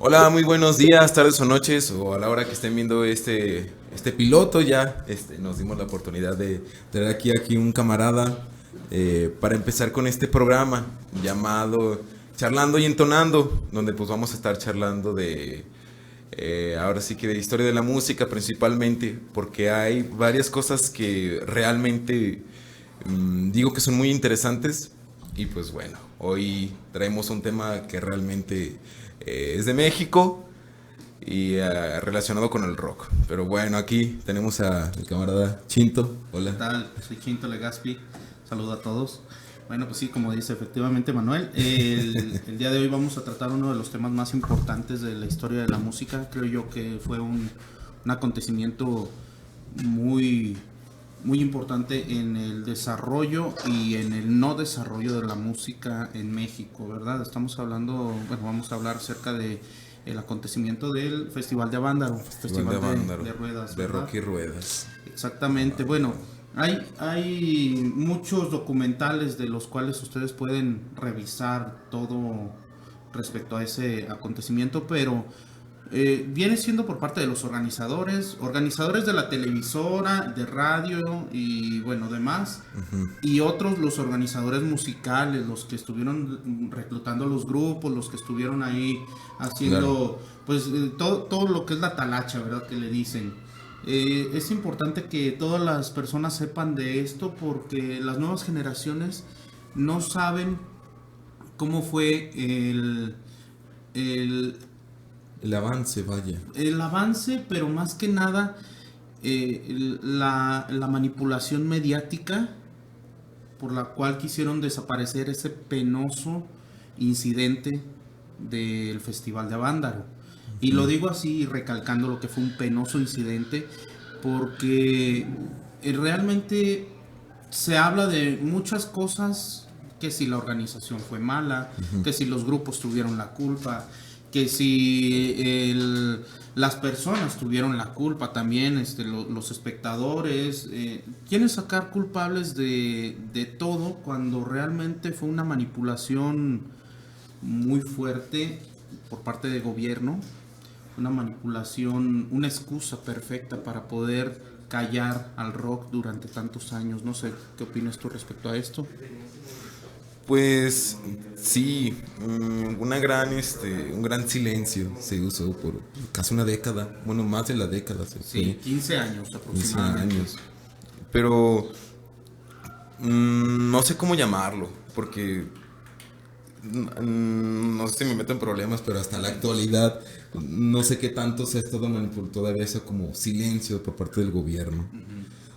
Hola, muy buenos días, tardes o noches, o a la hora que estén viendo este piloto ya. Nos dimos la oportunidad de tener aquí un camarada para empezar con este programa llamado Charlando y Entonando, donde pues vamos a estar charlando de, ahora sí que de historia de la música principalmente, porque hay varias cosas que realmente digo que son muy interesantes. Y pues bueno, hoy traemos un tema que realmente es de México y relacionado con el rock. Pero bueno, aquí tenemos a el camarada Chinto. ¿Qué Hola. tal? Soy Chinto Legaspi. Saludo a todos. Bueno, pues sí, como dice efectivamente Manuel, el día de hoy vamos a tratar uno de los temas más importantes de la historia de la música. Creo yo que fue un acontecimiento muy, muy importante en el desarrollo y en el no desarrollo de la música en México, ¿verdad? Estamos hablando, bueno, vamos a hablar acerca de el acontecimiento del Festival de Avándaro, Festival de Festival Avándaro, de Ruedas, de ¿verdad? rock y ruedas. Exactamente, bueno, hay muchos documentales de los cuales ustedes pueden revisar todo respecto a ese acontecimiento, pero viene siendo por parte de los organizadores de la televisora, de radio y bueno, demás, y otros los organizadores musicales, los que estuvieron reclutando los grupos, los que estuvieron ahí Claro. haciendo pues todo lo que es la talacha, ¿verdad? Que le dicen. Es importante que todas las personas sepan de esto porque las nuevas generaciones no saben cómo fue el, El avance, vaya. el avance, pero más que nada la manipulación mediática por la cual quisieron desaparecer ese penoso incidente del Festival de Avándaro. Y lo digo así, recalcando lo que fue un penoso incidente, porque realmente se habla de muchas cosas, que si la organización fue mala, que si los grupos tuvieron la culpa, que si las personas tuvieron la culpa también, los espectadores, quieren sacar culpables de todo cuando realmente fue una manipulación muy fuerte por parte del gobierno, una manipulación, una excusa perfecta para poder callar al rock durante tantos años. No sé, ¿qué opinas tú respecto a esto? Pues sí, un gran silencio se usó por casi una década, bueno, más de la década se Sí, fue, 15 años 15 aproximadamente. años. Pero no sé cómo llamarlo, porque no sé si me meto en problemas, pero hasta la actualidad no sé qué tanto se ha estado manipulando todavía eso como silencio por parte del gobierno.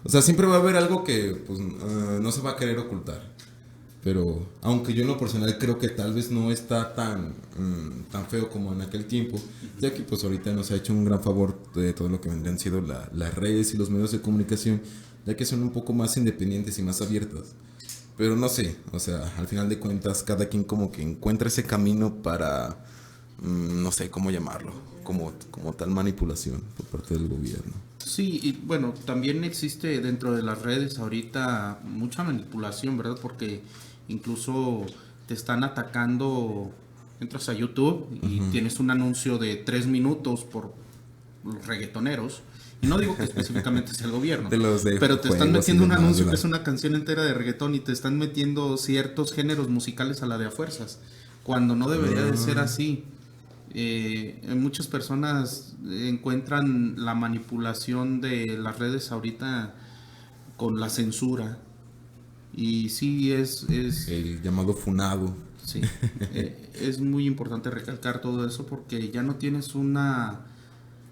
O sea, siempre va a haber algo que pues, no se va a querer ocultar. Pero aunque yo en lo personal creo que tal vez no está tan feo como en aquel tiempo, ya que pues ahorita nos ha hecho un gran favor de todo lo que vendrían siendo las redes y los medios de comunicación, ya que son un poco más independientes y más abiertas. Pero no sé, o sea, al final de cuentas cada quien como que encuentra ese camino para, no sé cómo llamarlo, como tal manipulación por parte del gobierno. Sí, y bueno, también existe dentro de las redes ahorita mucha manipulación, ¿verdad? Porque incluso te están atacando, entras a YouTube y tienes un anuncio de 3 minutos por los reggaetoneros. Y no digo que específicamente sea el gobierno, De los de pero te están juegos y metiendo un demás, anuncio que ¿verdad? es una canción entera de reggaetón y te están metiendo ciertos géneros musicales a la de a fuerzas, cuando no debería de ser así. Muchas personas encuentran la manipulación de las redes ahorita con la censura y sí El llamado funado. sí, es muy importante recalcar todo eso porque ya no tienes una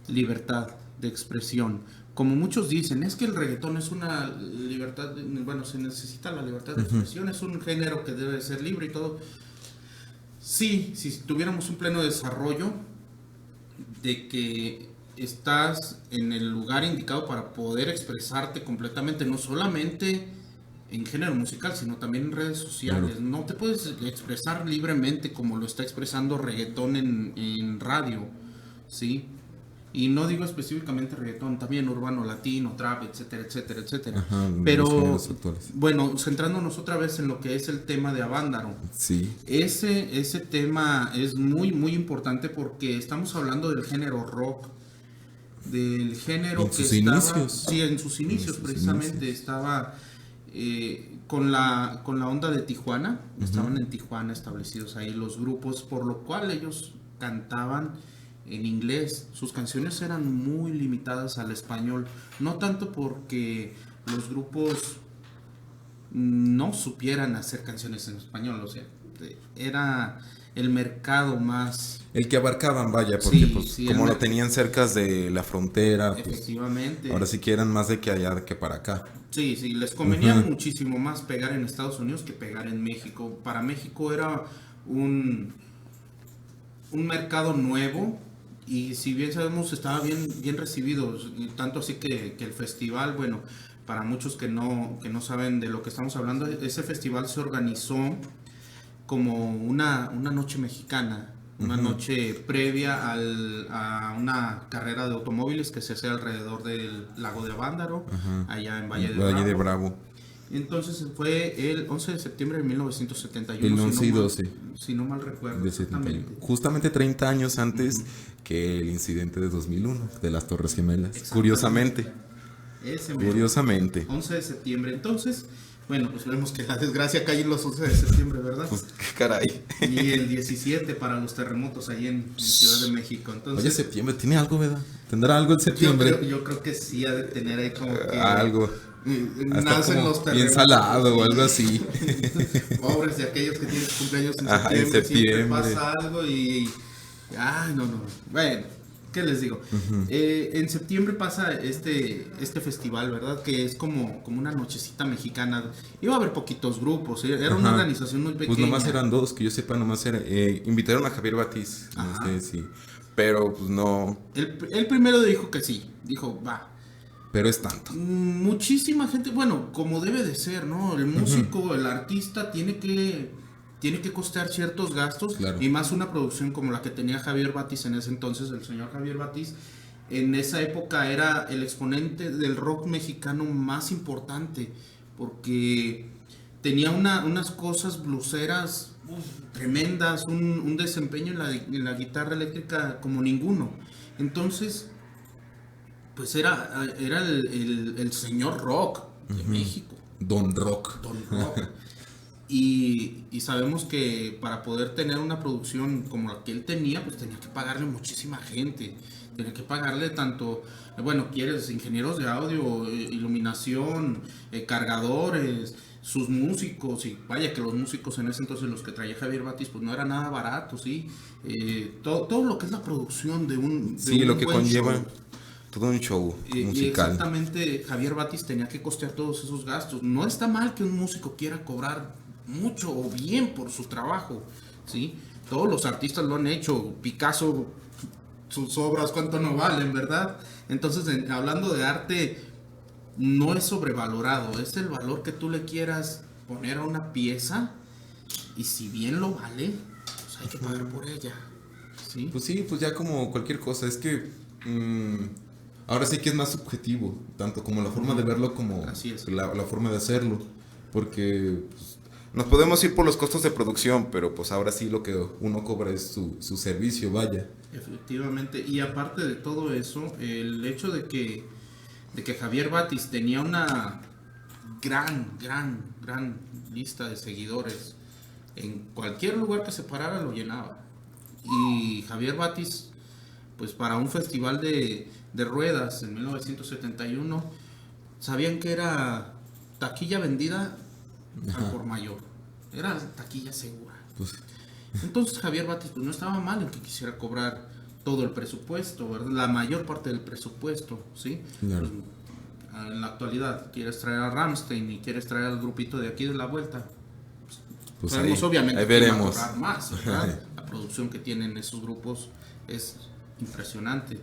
libertad de expresión. Como muchos dicen, es que el reggaetón es una libertad, bueno, se necesita la libertad de expresión, es un género que debe ser libre y todo. Sí, si tuviéramos un pleno desarrollo de que estás en el lugar indicado para poder expresarte completamente, no solamente en género musical, sino también en redes Claro. sociales. No te puedes expresar libremente como lo está expresando reggaetón en radio, ¿sí? Y no digo específicamente reggaetón, también urbano, latino, trap, etcétera, etcétera, etcétera. Ajá, los Pero géneros actuales. bueno, centrándonos otra vez en lo que es el tema de Avándaro. Sí. Ese tema es muy, muy importante porque estamos hablando del género rock, del género En que sus estaba, inicios. sí, en sus inicios sus precisamente inicios. estaba con la onda de Tijuana, estaban en Tijuana establecidos ahí los grupos, por lo cual ellos cantaban en inglés, sus canciones eran muy limitadas al español, no tanto porque los grupos no supieran hacer canciones en español, o sea, era el mercado más. El que abarcaban, vaya, porque Sí, pues sí, como lo tenían cerca de la frontera, pues efectivamente. ahora sí que eran más de que allá que para acá. Sí, sí, les convenía muchísimo más pegar en Estados Unidos que pegar en México. Para México era un mercado nuevo y si bien sabemos estaba bien recibido, y tanto así que el festival, bueno, para muchos que no saben de lo que estamos hablando, ese festival se organizó como una noche mexicana, una noche previa a una carrera de automóviles que se hace alrededor del lago de Avándaro, allá en Valle de Bravo. Entonces fue el 11 de septiembre de 1971. El 11 y 12. Si no mal recuerdo. De 71. Justamente 30 años antes que el incidente de 2001, de las Torres Gemelas. Curiosamente. Curiosamente. 11 de septiembre. Entonces, bueno, pues vemos que la desgracia cae en los 11 de septiembre, ¿verdad? Pues qué caray. Y el 17 para los terremotos ahí en Ciudad de México. Entonces, oye, septiembre, ¿tiene algo, verdad? ¿Tendrá algo en septiembre? yo creo que sí ha de tener ahí como que algo. Nacen como los terremotos. bien salado o algo así. Pobres de aquellos que tienen cumpleaños en Ajá, septiembre. en septiembre. Siempre pasa algo y. Ay, no. Bueno, ¿qué les digo? En septiembre pasa este festival, ¿verdad? Que es como una nochecita mexicana. Iba a haber poquitos grupos, era una organización muy pequeña. Pues nomás eran dos, que yo sepa, nomás era. Invitaron a Javier Batiz, no sé si. Pero pues no. El primero dijo que sí, dijo, va. Pero es tanto. Muchísima gente, bueno, como debe de ser, ¿no? El músico, el artista tiene que costear ciertos gastos, claro. Y más una producción como la que tenía Javier Batiz en ese entonces, el señor Javier Batiz. En esa época era el exponente del rock mexicano más importante, porque tenía unas cosas bluseras tremendas, un desempeño en la guitarra eléctrica como ninguno. Entonces, pues era el señor rock de México. Don Rock. Y sabemos que para poder tener una producción como la que él tenía, pues tenía que pagarle muchísima gente. Tenía que pagarle tanto, bueno, quieres ingenieros de audio, iluminación, cargadores, sus músicos. Y vaya que los músicos en ese entonces, los que traía Javier Batiz, pues no era nada barato, ¿sí? Todo lo que es la producción de un sí, lo que conlleva show. todo un show musical. Y exactamente, Javier Batiz tenía que costear todos esos gastos. No está mal que un músico quiera cobrar mucho o bien por su trabajo, ¿sí? Todos los artistas lo han hecho. Picasso, sus obras, cuánto no valen, ¿verdad? Entonces, hablando de arte, no es sobrevalorado. Es el valor que tú le quieras poner a una pieza. Y si bien lo vale, pues hay que pagar por ella, ¿sí? Pues sí, pues ya como cualquier cosa. Es que ahora sí que es más subjetivo, tanto como la forma de verlo como Así es. la forma de hacerlo. Porque pues, nos podemos ir por los costos de producción, pero pues ahora sí lo que uno cobra es su servicio, vaya. Efectivamente, y aparte de todo eso, el hecho de que Javier Batiz tenía una gran lista de seguidores, en cualquier lugar que se parara lo llenaba. Y Javier Batiz, pues para un festival de ruedas en 1971, sabían que era taquilla vendida al por mayor, era taquilla segura. Pues, Entonces Javier Batiz pues no estaba mal en que quisiera cobrar todo el presupuesto, ¿verdad? La mayor parte del presupuesto, ¿sí? claro. Pues, en la actualidad quieres traer a Rammstein y quieres traer al grupito de aquí de la vuelta, Pues sabemos obviamente ahí que va a veremos. cobrar más, ¿verdad? La producción que tienen esos grupos es impresionante.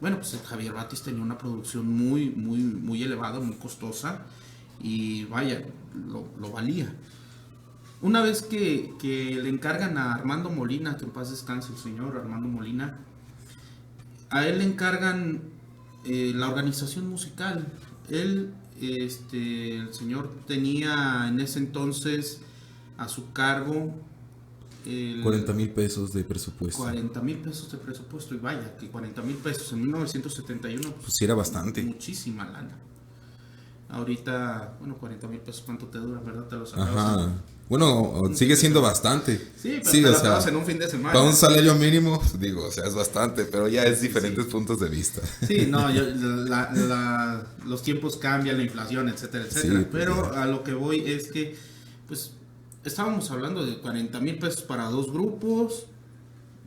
Bueno, pues Javier Batiz tenía una producción muy elevada, muy costosa, y vaya, lo valía. Una vez que le encargan a Armando Molina, que en paz descanse el señor Armando Molina, A él le encargan la organización musical. Él, el señor tenía en ese entonces a su cargo 40,000 pesos de presupuesto. 40,000 pesos de presupuesto. Y vaya, que 40,000 pesos en 1971, Pues sí era bastante. muchísima lana. Ahorita, bueno, 40,000 pesos, ¿cuánto te dura, verdad? Te lo sacabas. Ajá. Bueno, sigue siendo bastante. Sí, pero te lo o sea, acabas en un fin de semana. para un salario mínimo, digo, o sea, es bastante, pero ya es diferentes puntos de vista. Sí, no, los tiempos cambian, la inflación, etcétera, etcétera. Sí, pero a lo que voy es que, pues, estábamos hablando de 40,000 pesos para 2 grupos.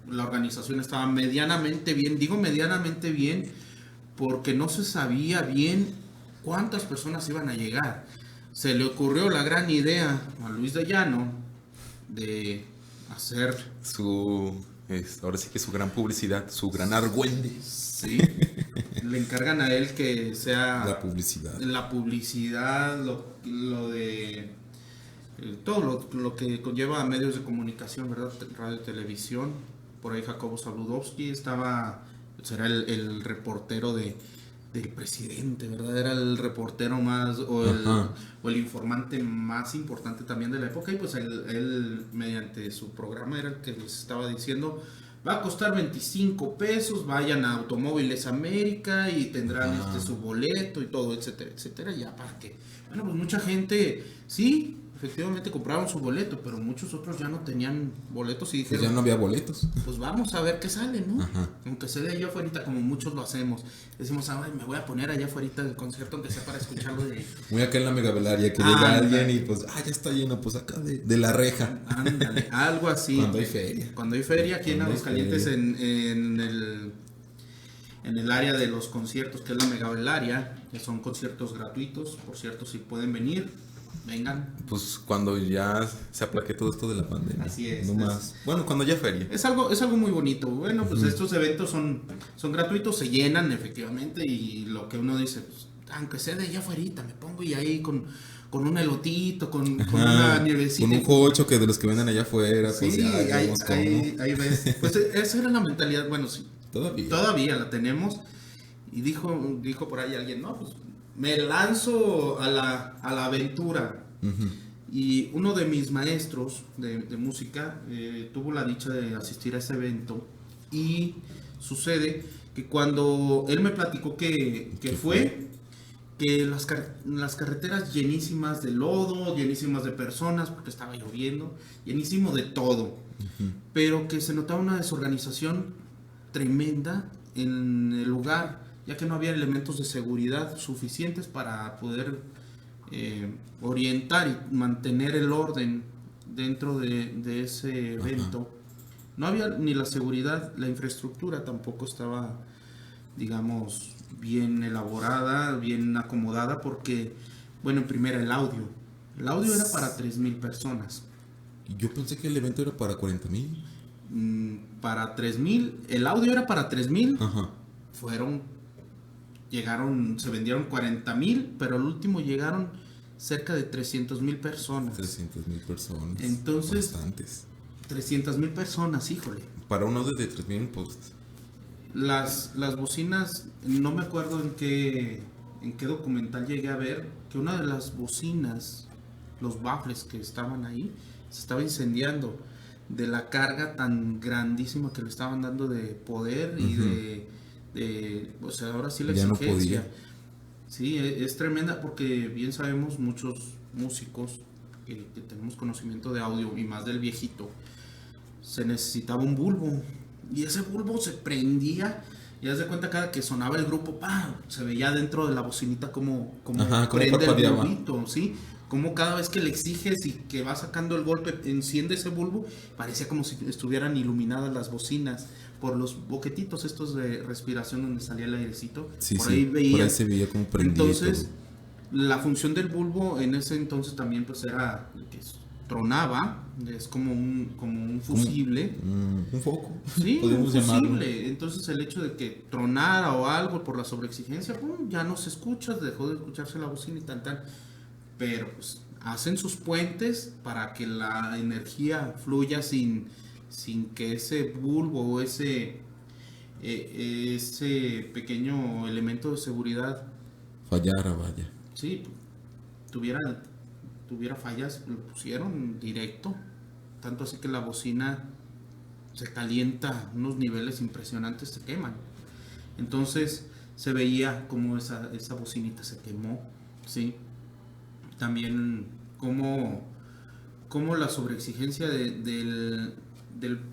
La organización estaba medianamente bien. Digo medianamente bien porque no se sabía bien cuántas personas iban a llegar. Se le ocurrió la gran idea a Luis de Llano de hacer... Ahora sí que su gran publicidad, su gran argüende. Sí, le encargan a él que sea La publicidad. la publicidad, lo de todo lo que conlleva a medios de comunicación, ¿verdad? Radio, televisión. Por ahí Jacobo Saludowski será el reportero del presidente, ¿verdad? Era el reportero más, o el informante más importante también de la época. Y pues él mediante su programa era el que les estaba diciendo: va a costar 25 pesos, vayan a Automóviles América y tendrán su boleto y todo, etcétera, etcétera. Ya para que, bueno, pues mucha gente, sí, efectivamente compraron su boleto, pero muchos otros ya no tenían boletos y dijeron, Pues ya no había boletos. pues vamos a ver qué sale, ¿no? Aunque sea de allá afuera, como muchos lo hacemos. Decimos, ay, me voy a poner allá afuera del concierto, aunque sea para escucharlo de... Muy acá en la Megabelaria, que llega alguien y pues, ya está lleno, pues acá de la reja. Ándale, algo así. Cuando hay feria. Cuando hay feria, aquí en Aguascalientes, en el área de los conciertos, que es la Megabelaria, que son conciertos gratuitos, por cierto, si pueden venir, vengan. Pues cuando ya se aplaque todo esto de la pandemia. Así es. No más. Bueno, cuando ya feria. Es algo muy bonito. Bueno, pues estos eventos son gratuitos, se llenan efectivamente, y lo que uno dice, pues, aunque sea de allá afuera, me pongo y ahí con un elotito, con una nievecita. Con un cocho que de los que venden allá afuera, pues Sí, ya ahí ves. Pues esa era la mentalidad, bueno, sí. Todavía la tenemos. Y dijo por ahí alguien, no, pues me lanzo a la aventura. Y uno de mis maestros de música tuvo la dicha de asistir a ese evento. Y sucede que cuando él me platicó que fue, que las carreteras llenísimas de lodo, llenísimas de personas, porque estaba lloviendo, llenísimo de todo. Pero que se notaba una desorganización tremenda en el lugar, ya que no había elementos de seguridad suficientes para poder orientar y mantener el orden dentro de ese evento. No había ni la seguridad, la infraestructura tampoco estaba, digamos, bien elaborada, bien acomodada, porque, bueno, en primera el audio era para 3,000 personas. Yo pensé que el evento era para 40,000. Para 3,000, el audio era para 3,000. Se vendieron 40,000, pero al último llegaron cerca de 300,000 personas. 300,000 personas. Entonces, bastantes. 300,000 personas, híjole. Para un audio de 3,000, pues. Las bocinas, no me acuerdo en qué documental llegué a ver, que una de las bocinas, los baffles que estaban ahí, se estaba incendiando de la carga tan grandísima que le estaban dando de poder y o sea, ahora sí la ya exigencia. No podía. Sí, es tremenda, porque bien sabemos muchos músicos que tenemos conocimiento de audio, y más del viejito, se necesitaba un bulbo, y ese bulbo se prendía, y haz de cuenta, cada que sonaba el grupo, ¡pam!, se veía dentro de la bocinita como prende el bulbito, ¿sí? Como cada vez que le exiges y que va sacando el golpe, enciende ese bulbo, parecía como si estuvieran iluminadas las bocinas por los boquetitos estos de respiración donde salía el airecito. Sí, por ahí se veía como prendía. Entonces, la función del bulbo en ese entonces también pues era que tronaba, es como un fusible. Un foco. Sí, un fusible. Llamarlo. Entonces el hecho de que tronara o algo por la sobreexigencia, ya no se escucha, dejó de escucharse la bocina y tal. Pero pues hacen sus puentes para que la energía fluya sin que ese bulbo o ese pequeño elemento de seguridad, Fallara, vaya. sí, tuviera, tuviera fallas, lo pusieron directo, tanto así que la bocina se calienta, unos niveles impresionantes se queman. Entonces se veía como esa bocinita se quemó, ¿sí? También como la sobreexigencia del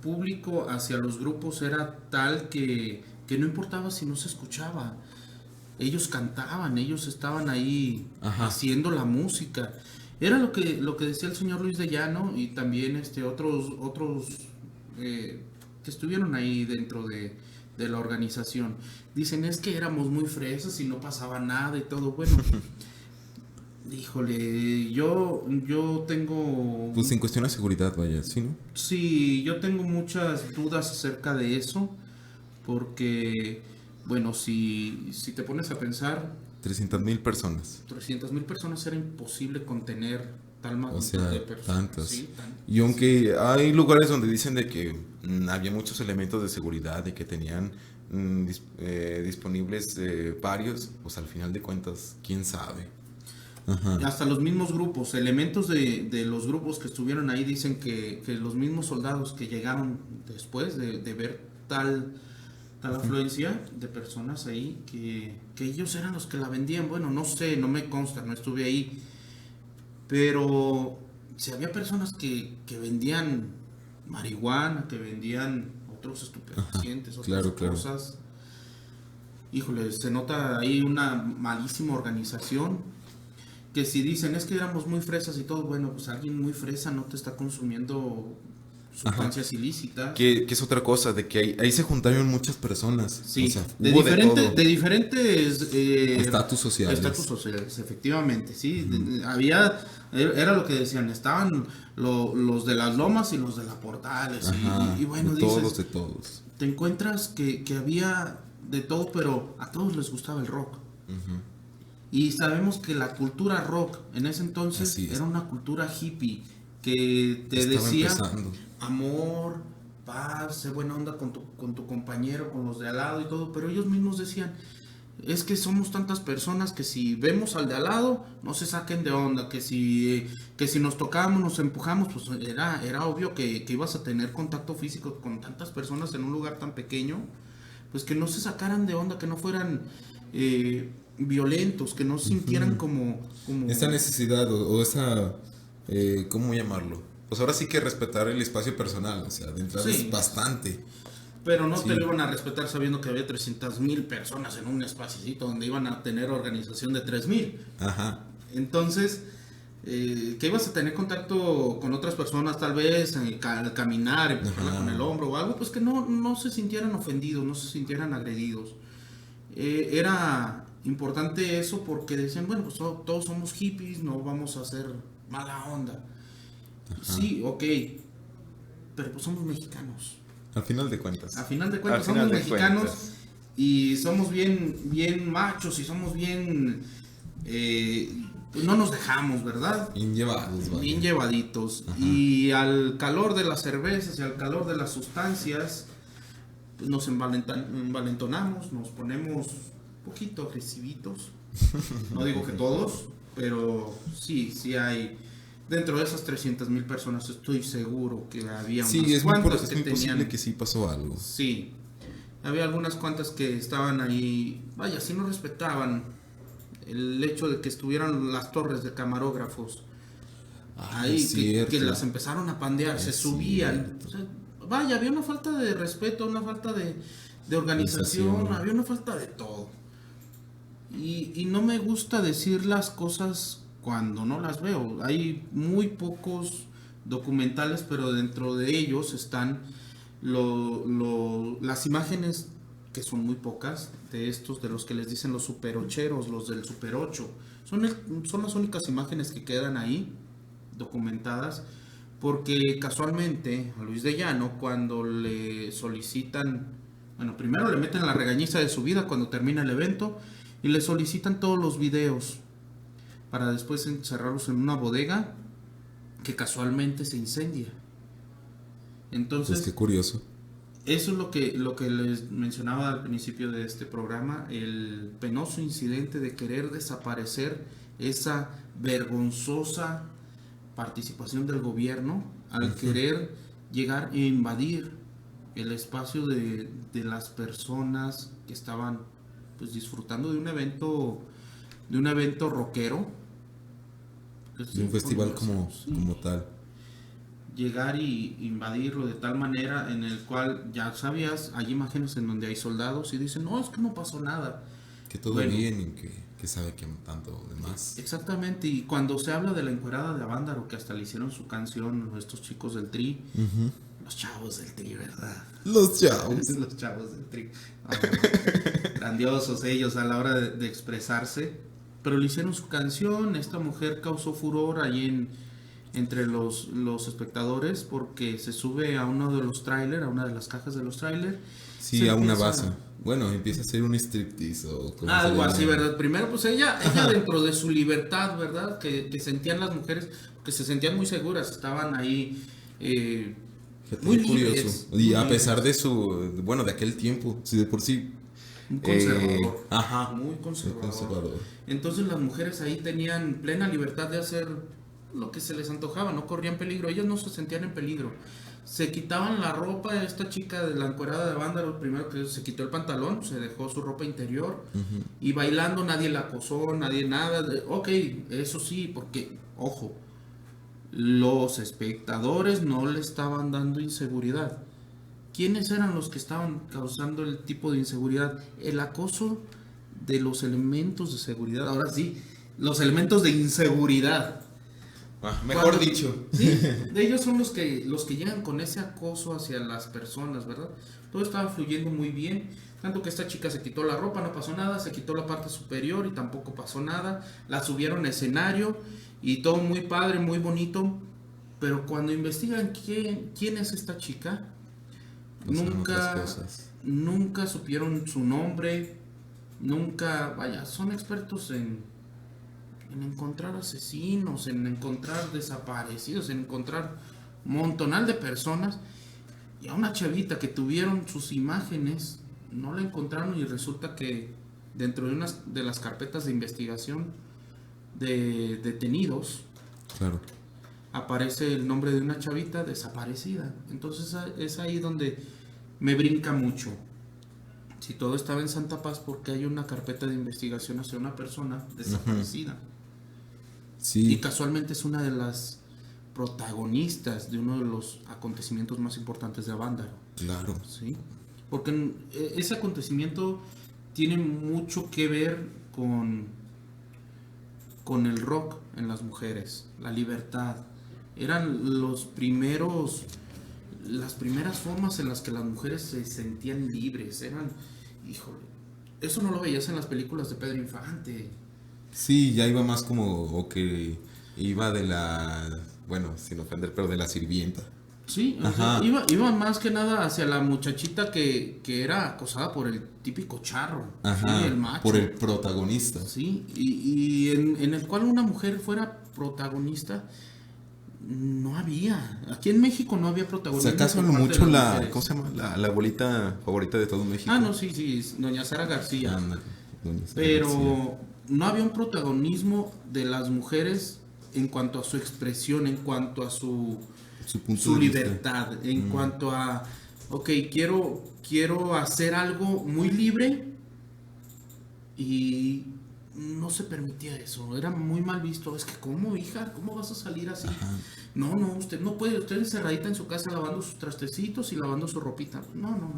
público hacia los grupos era tal que no importaba si no se escuchaba. Ellos cantaban, ellos estaban ahí Ajá. haciendo la música. Era lo que decía el señor Luis de Llano y también otros que estuvieron ahí dentro de la organización. Dicen, es que éramos muy fresas y no pasaba nada y todo. Bueno, híjole, yo tengo, Pues en cuestión de seguridad, vaya, ¿sí, no? sí, yo tengo muchas dudas acerca de eso, porque, bueno, si te pones a pensar, 300,000 personas. 300,000 personas era imposible contener tal O magnitud sea, de personas. tantas. Sí, Y aunque hay lugares donde dicen de que había muchos elementos de seguridad, de que tenían disponibles varios, pues al final de cuentas, quién sabe. Ajá. hasta los mismos grupos, elementos de los grupos que estuvieron ahí dicen que los mismos soldados que llegaron después de ver tal afluencia de personas ahí, que ellos eran los que la vendían. Bueno, no sé, no me consta, no estuve ahí, pero si había personas que vendían marihuana, que vendían otros estupefacientes, otras Claro, claro. cosas, híjole, se nota ahí una malísima organización. Que si dicen es que éramos muy fresas y todo, bueno, pues alguien muy fresa no te está consumiendo sustancias ilícitas. Que es otra cosa, de que ahí se juntaron muchas personas. Sí, O sea, de, hubo de diferente, todo. de diferentes Estatus sociales. estatus sociales, efectivamente, sí. Había, era lo que decían, estaban los de las lomas y los de la Portales. Ajá, Y bueno, de dices, todos, de todos. te encuentras que había de todo, pero a todos les gustaba el rock. Y sabemos que la cultura rock en ese entonces Así es. era una cultura hippie que te Estaba decía empezando. amor, paz, sé buena onda con tu compañero, con los de al lado y todo, pero ellos mismos decían, es que somos tantas personas que si vemos al de al lado, no se saquen de onda, que si nos tocamos, nos empujamos, pues era obvio que ibas a tener contacto físico con tantas personas en un lugar tan pequeño, pues que no se sacaran de onda, que no fueran violentos, que no sintieran como Esa necesidad o esa, ¿cómo llamarlo? Pues ahora sí que respetar el espacio personal, o sea, de entrada Sí. es bastante. pero no Sí. te lo iban a respetar sabiendo que había 300,000 personas en un espacito donde iban a tener organización de 3,000. Ajá. Entonces, que ibas a tener contacto con otras personas, tal vez, al caminar, empujarla Ajá. con el hombro o algo, pues que no se sintieran ofendidos, no se sintieran agredidos. Era importante eso porque decían, bueno, pues todos somos hippies, no vamos a hacer mala onda. Sí, ok, pero pues somos mexicanos. Al final de cuentas. A final de cuentas Al final somos de mexicanos cuentas. y somos bien machos y somos bien... pues no nos dejamos, ¿verdad? Bien llevados, vaya. Bien llevaditos. Ajá. Y al calor de las cervezas y al calor de las sustancias, pues nos envalentonamos, nos ponemos un poquito agresivitos. No digo que todos, pero sí hay. Dentro de esas 300,000 personas estoy seguro que había Sí, unas es muy, cuantas es que muy tenían... posible que sí pasó algo. Sí, había algunas cuantas que estaban ahí, vaya, sí no respetaban el hecho de que estuvieran las torres de camarógrafos ahí, es que cierto. las empezaron a pandear, se Es subían. O sea, vaya, había una falta de respeto, una falta de organización, Organización. había una falta de todo. Y no me gusta decir las cosas cuando no las veo. Hay muy pocos documentales, pero dentro de ellos están las imágenes, que son muy pocas, de estos, de los que les dicen los superocheros, los del Super 8. Son las únicas imágenes que quedan ahí documentadas, porque casualmente a Luis de Llano, cuando le solicitan, bueno, primero le meten la regañiza de su vida cuando termina el evento y le solicitan todos los videos para después encerrarlos en una bodega que casualmente se incendia. Entonces, Pues qué curioso. Eso es lo que les mencionaba al principio de este programa, el penoso incidente de querer desaparecer esa vergonzosa participación del gobierno al querer llegar e invadir el espacio de las personas que estaban pues disfrutando de un evento rockero. De un festival como, Sí. como tal. Llegar y invadirlo de tal manera en el cual ya sabías, hay imágenes en donde hay soldados y dicen, no, es que no pasó nada. Que todo Bueno, bien y que sabe que tanto demás. exactamente, y cuando se habla de la encuerada de Avándaro, que hasta le hicieron su canción estos chicos del Tri, los chavos del Tri, ¿verdad? Los chavos. Los chavos del Tri. Ah, grandiosos ellos a la hora de expresarse, pero le hicieron su canción. Esta mujer causó furor ahí entre los espectadores porque se sube a uno de los trailers, a una de las cajas de los trailers. Sí, a una base. Bueno, empieza a ser un striptease o como Algo se así, llama. ¿verdad? Primero, pues ella dentro de su libertad, ¿verdad? Que sentían las mujeres, que se sentían muy seguras, estaban ahí Fíjate, muy qué curioso. libres. Y muy a pesar libres. de su, bueno, de aquel tiempo, si de por sí. Un conservador. Ajá. Muy Muy conservador. conservador. Entonces las mujeres ahí tenían plena libertad de hacer lo que se les antojaba, no corrían peligro, ellas no se sentían en peligro. Se quitaban la ropa, esta chica de la encuerada de Vándaro, primero que se quitó el pantalón, se dejó su ropa interior y bailando nadie la acosó, nadie nada. Ok, eso sí, porque, ojo, los espectadores no le estaban dando inseguridad. ¿Quiénes eran los que estaban causando el tipo de inseguridad? El acoso de los elementos de seguridad. Ahora sí, los elementos de inseguridad. Mejor Cuando- dicho. Sí, de ellos son los que llegan con ese acoso hacia las personas, ¿verdad? Todo estaba fluyendo muy bien. Tanto que esta chica se quitó la ropa, no pasó nada, se quitó la parte superior y tampoco pasó nada. La subieron a escenario y todo muy padre, muy bonito. Pero cuando investigan quién es esta chica, Pasaron otras nunca, cosas. nunca supieron su nombre, nunca, vaya, son expertos en encontrar asesinos, en encontrar desaparecidos, en encontrar montonal de personas. Y a una chavita que tuvieron sus imágenes, no la encontraron y resulta que dentro de unas de las carpetas de investigación de detenidos Claro. aparece el nombre de una chavita desaparecida. Entonces es ahí donde me brinca mucho. Si todo estaba en Santa Paz, ¿por qué hay una carpeta de investigación hacia una persona desaparecida? Y Sí, casualmente es una de las protagonistas de uno de los acontecimientos más importantes de Avándaro, claro. ¿sí? Porque ese acontecimiento tiene mucho que ver con el rock en las mujeres, la libertad. Eran las primeras formas en las que las mujeres se sentían libres. Eran, híjole, eso no lo veías en las películas de Pedro Infante. Sí, ya iba más como, o que iba de la, bueno, sin ofender, pero de la sirvienta. Sí, o Ajá. sea, iba más que nada hacia la muchachita que era acosada por el típico charro, Ajá, sí, el macho. por el protagonista. Sí, y en el cual una mujer fuera protagonista, no había. Aquí en México no había Si protagonismo. acaso por lo parte de mucho las la, mujeres. ¿cómo se llama? La abuelita favorita de todo México. Ah, no, sí, sí, es doña Sara García. Ándale, doña Sara García. Pero no había un protagonismo de las mujeres en cuanto a su expresión, en cuanto a su punto su de vista. libertad, en cuanto a, ok, quiero hacer algo muy libre y no se permitía eso, era muy mal visto. Es que, ¿cómo, hija? ¿Cómo vas a salir así? No, usted no puede, usted encerradita en su casa lavando sus trastecitos y lavando su ropita. No.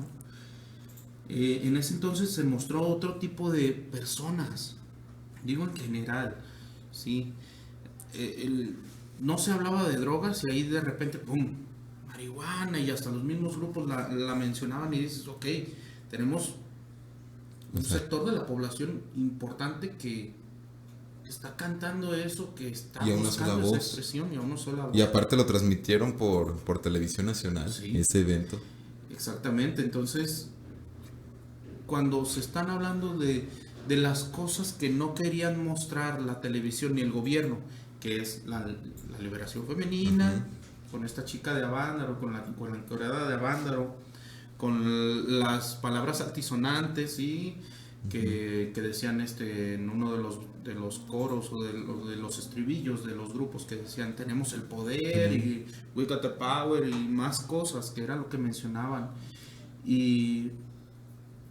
En ese entonces se mostró otro tipo de personas, digo en general, ¿sí? No se hablaba de drogas y ahí de repente, ¡pum!, marihuana, y hasta los mismos grupos la mencionaban y dices, ok, tenemos un sector de la población importante que está cantando eso, que está Y a una sola buscando esa voz. expresión y a una sola voz. Y aparte lo transmitieron por televisión nacional, Sí. ese evento. Exactamente, entonces cuando se están hablando de las cosas que no querían mostrar la televisión ni el gobierno, que es la liberación femenina, con esta chica de Avándaro, con la encuerada de Avándaro, con las palabras altisonantes, ¿sí? Que decían en uno de los coros o de los estribillos de los grupos, que decían tenemos el poder y we got the power y más cosas, que era lo que mencionaban. Y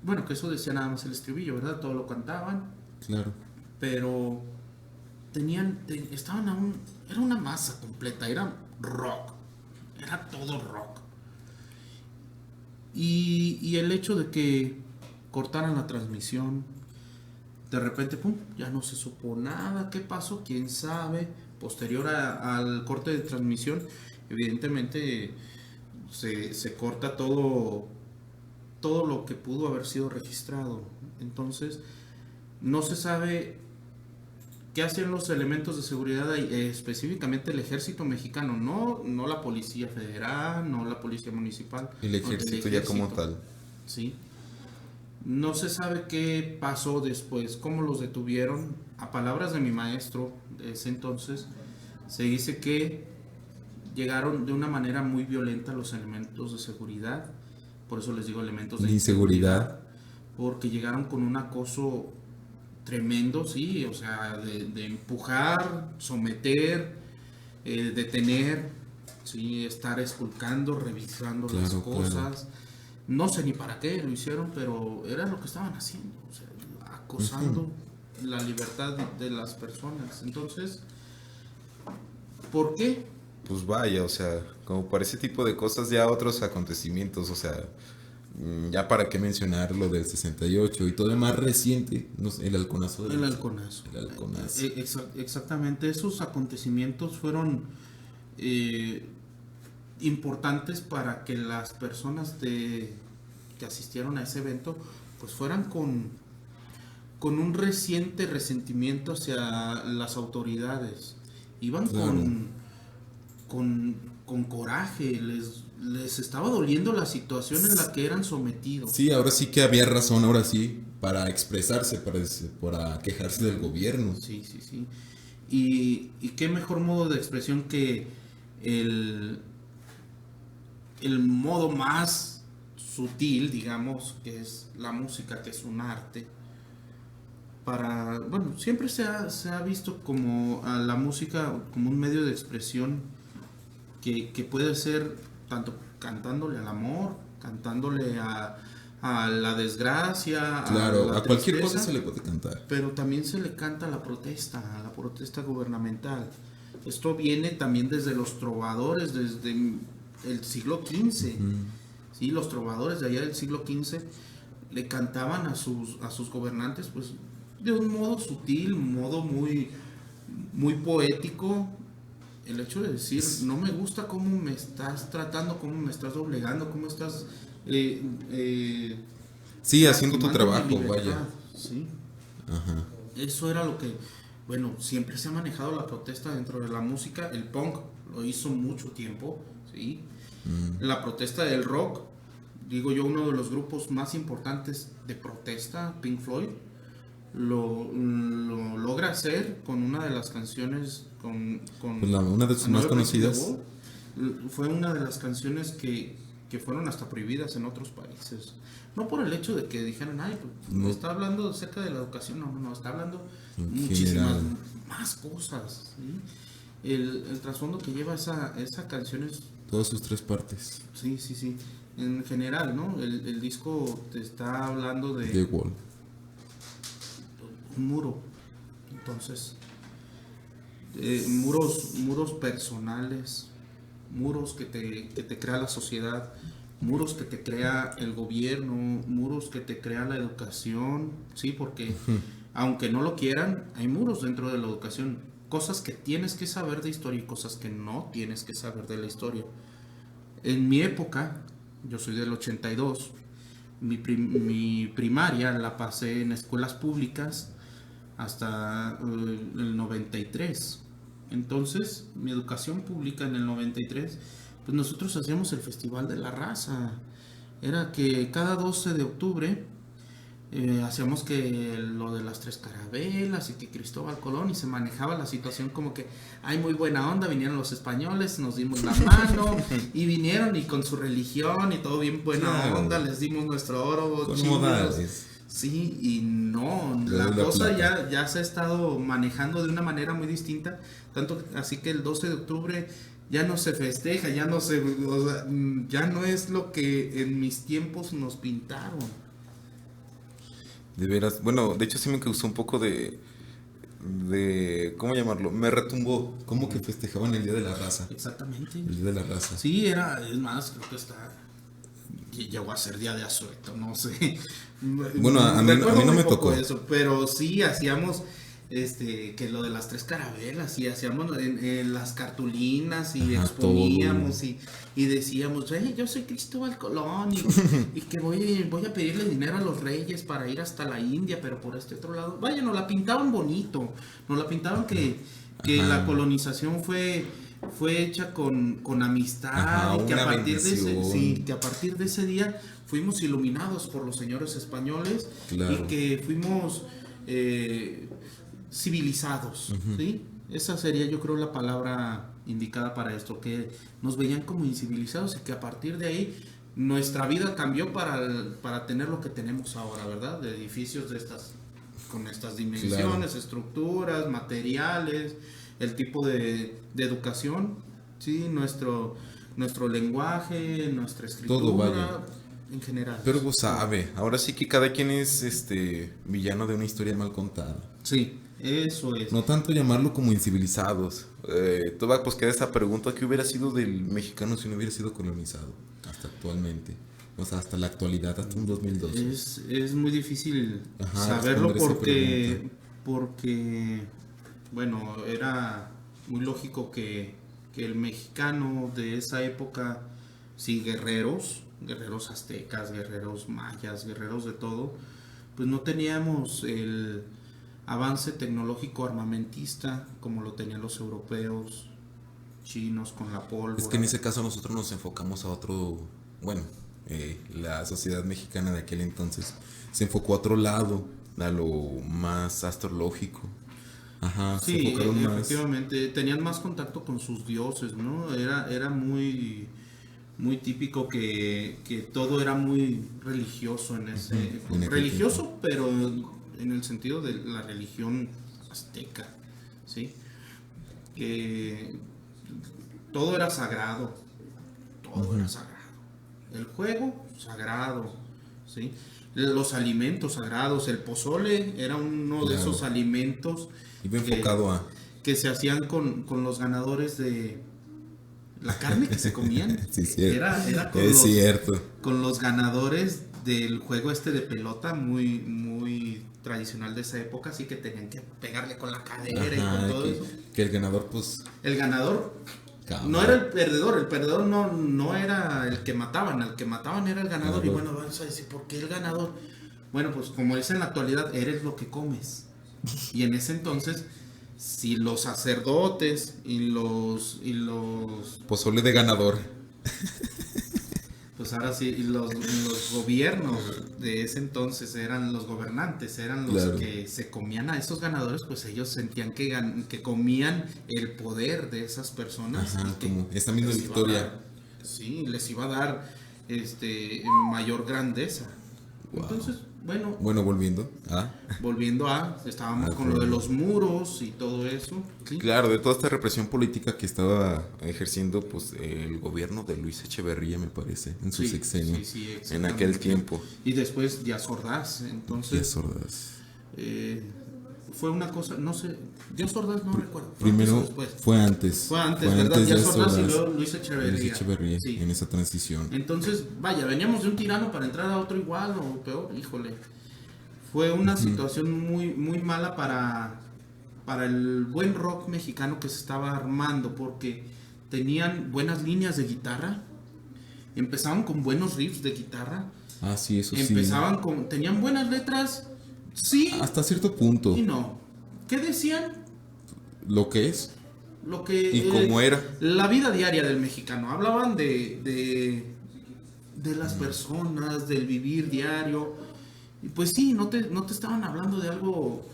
bueno, que eso decía nada más el estribillo, ¿verdad? Todo lo cantaban. Claro. Pero estaban aún, era una masa completa, era rock, era todo rock. Y el hecho de que cortaran la transmisión, de repente, pum, ya no se supo nada, ¿qué pasó? ¿Quién sabe? Posterior al corte de transmisión, evidentemente se corta todo lo que pudo haber sido registrado. Entonces, no se sabe qué hacían los elementos de seguridad ahí, específicamente el ejército mexicano, no la policía federal, no la policía municipal. El ejército ya como tal. Sí. No se sabe qué pasó después, cómo los detuvieron. A palabras de mi maestro de ese entonces, se dice que llegaron de una manera muy violenta los elementos de seguridad. Por eso les digo elementos de inseguridad, porque llegaron con un acoso tremendo, sí, o sea, de empujar, someter, detener, sí, estar esculcando, revisando las cosas. Claro. No sé ni para qué lo hicieron, pero era lo que estaban haciendo, o sea, acosando la libertad de las personas. Entonces, ¿por qué? Pues vaya, o sea, como para ese tipo de cosas ya otros acontecimientos, o sea, ya para qué mencionar lo del 68 y todo el más reciente, no sé, el halconazo. El halconazo. Exactamente, esos acontecimientos fueron importantes para que las personas que asistieron a ese evento pues fueran con un reciente resentimiento hacia las autoridades. Iban con coraje, les estaba doliendo la situación en la que eran sometidos. Sí, ahora sí que había razón, ahora sí, para expresarse, para quejarse del gobierno. Sí. Y qué mejor modo de expresión que el modo más sutil, digamos, que es la música, que es un arte. Bueno, siempre se ha visto como a la música como un medio de expresión que puede ser tanto cantándole al amor, cantándole a la desgracia, claro, a cualquier cosa se le puede cantar. Pero también se le canta a la protesta gubernamental. Esto viene también desde los trovadores, desde el siglo XV. ¿Sí? Los trovadores de allá del siglo XV le cantaban a sus gobernantes, pues, de un modo sutil, un modo muy, muy poético. El hecho de decir, no me gusta cómo me estás tratando, cómo me estás doblegando, cómo estás... sí, haciendo tu trabajo, vaya. Sí. Ajá. Eso era lo que... Bueno, siempre se ha manejado la protesta dentro de la música. El punk lo hizo mucho tiempo, ¿sí? La protesta del rock, digo yo, uno de los grupos más importantes de protesta, Pink Floyd, lo logra hacer con una de las canciones, una de sus más conocidas. Fue una de las canciones que fueron hasta prohibidas en otros países. No por el hecho de que dijeran, ay, pues, está hablando acerca de la educación, no, está hablando muchísimas más cosas, ¿sí? El trasfondo que lleva esa canción es... Todas sus tres partes. Sí. En general, ¿no? El disco te está hablando de... The Wall. Un muro. Entonces, muros personales, muros que te crea la sociedad, muros que te crea el gobierno, muros que te crea la educación, sí, porque aunque no lo quieran, hay muros dentro de la educación, cosas que tienes que saber de historia y cosas que no tienes que saber de la historia. En mi época, yo soy del 82, mi primaria la pasé en escuelas públicas hasta el 93. Entonces, mi educación pública en el 93, pues nosotros hacíamos el Festival de la Raza. Era que cada 12 de octubre hacíamos que lo de las tres carabelas y que Cristóbal Colón, y se manejaba la situación como que hay muy buena onda, vinieron los españoles, nos dimos la mano y vinieron y con su religión y todo bien buena Claro. onda, les dimos nuestro oro, Con chinos. modales. Sí, y no, Le la doy la cosa plata. ya se ha estado manejando de una manera muy distinta, tanto así que el 12 de octubre ya no se festeja, ya no se, o sea, ya no es lo que en mis tiempos nos pintaron. De veras, bueno, de hecho sí me causó un poco ¿cómo llamarlo? Me retumbó. ¿Cómo que festejaban el Día de la Raza? Exactamente. El Día de la Raza. Sí, es más, creo que llegó a ser día de asueto, no sé. Bueno, a mí Recuerdo no muy me poco tocó. eso, pero sí hacíamos que lo de las tres carabelas, y hacíamos en las cartulinas y Ajá, exponíamos y decíamos, yo soy Cristóbal Colón y que voy a pedirle dinero a los reyes para ir hasta la India, pero por este otro lado, vaya, nos la pintaban bonito, nos la pintaban que Ajá. la colonización fue hecha con amistad, Ajá, y que a una partir de ese, bendición. sí, que a partir de ese día fuimos iluminados por los señores españoles, Claro. y que fuimos civilizados, ¿sí? Esa sería, yo creo, la palabra indicada para esto, que nos veían como incivilizados y que a partir de ahí nuestra vida cambió para tener lo que tenemos ahora, ¿verdad? De edificios con estas dimensiones, estructuras, materiales, el tipo de educación, ¿sí? Nuestro lenguaje, nuestra escritura, Todo, vaya. en general. Pero vos sabe, ahora sí que cada quien es villano de una historia mal contada. Sí, eso es. No tanto llamarlo como incivilizados. Toda pues queda esta pregunta: ¿qué hubiera sido del mexicano si no hubiera sido colonizado? Hasta actualmente. O sea, hasta la actualidad, hasta un 2012. Es muy difícil Ajá, saberlo responder esa porque, bueno, era muy lógico que el mexicano de esa época, sí, guerreros aztecas, guerreros mayas, guerreros de todo, pues no teníamos el avance tecnológico armamentista como lo tenían los europeos, chinos con la pólvora. Es que en ese caso nosotros nos enfocamos a otro, bueno, la sociedad mexicana de aquel entonces se enfocó a otro lado, a lo más astrológico. Ajá, se Sí, enfocaron más. efectivamente, tenían más contacto con sus dioses, ¿no? Era muy, muy típico que todo era muy religioso en ese... Ujú, en aquel religioso, tiempo. pero en el sentido de la religión azteca, ¿sí? Que todo era sagrado, todo era sagrado. El juego, sagrado, ¿sí? Los alimentos sagrados, el pozole era uno de Claro. esos alimentos Iba enfocado a... que se hacían con los ganadores de la carne que se comían. Sí, cierto. Era Es cierto. con los ganadores del juego de pelota muy, muy tradicional de esa época, así que tenían que pegarle con la cadera y Ajá, con todo eso. que el ganador, pues... El ganador cabrón. no era el perdedor no era el que mataban, al que mataban era el ganador. Y bueno, vamos a decir, ¿por qué el ganador? Bueno, pues como es en la actualidad, eres lo que comes. Y en ese entonces, si los sacerdotes y los Pozole de ganador. pues ahora sí, y los gobiernos de ese entonces eran los gobernantes, eran los Claro. que se comían a esos ganadores, pues ellos sentían que comían el poder de esas personas. Ajá, y que como esta misma les iba a victoria. dar- sí, les iba a dar mayor grandeza. Wow. Entonces, bueno, Bueno, volviendo. volviendo estábamos Ah, con lo de claro. los muros y todo eso. ¿sí? Claro, de toda esta represión política que estaba ejerciendo pues el gobierno de Luis Echeverría, me parece, en su Sí, sexenio, sí, en exactamente. aquel tiempo. Y después Díaz Ordaz, entonces... Díaz Ordaz. Fue una cosa, no sé, Díaz Ordaz no recuerdo. ¿fue Primero antes o después? fue antes. Fue antes, ¿verdad? Díaz Ordaz y Ordaz, luego Luis Echeverría. Luis Echeverría, Sí. en esa transición. Entonces, vaya, veníamos de un tirano para entrar a otro igual o peor, híjole. Fue una situación muy, muy mala para el buen rock mexicano que se estaba armando, porque tenían buenas líneas de guitarra, empezaban con buenos riffs de guitarra, Ah, sí, eso sí. tenían buenas letras, sí Hasta cierto punto. y no. ¿Qué decían? Lo que es Lo que y cómo era. la vida diaria del mexicano. Hablaban de las personas, del vivir diario. Y pues sí, no te estaban hablando de algo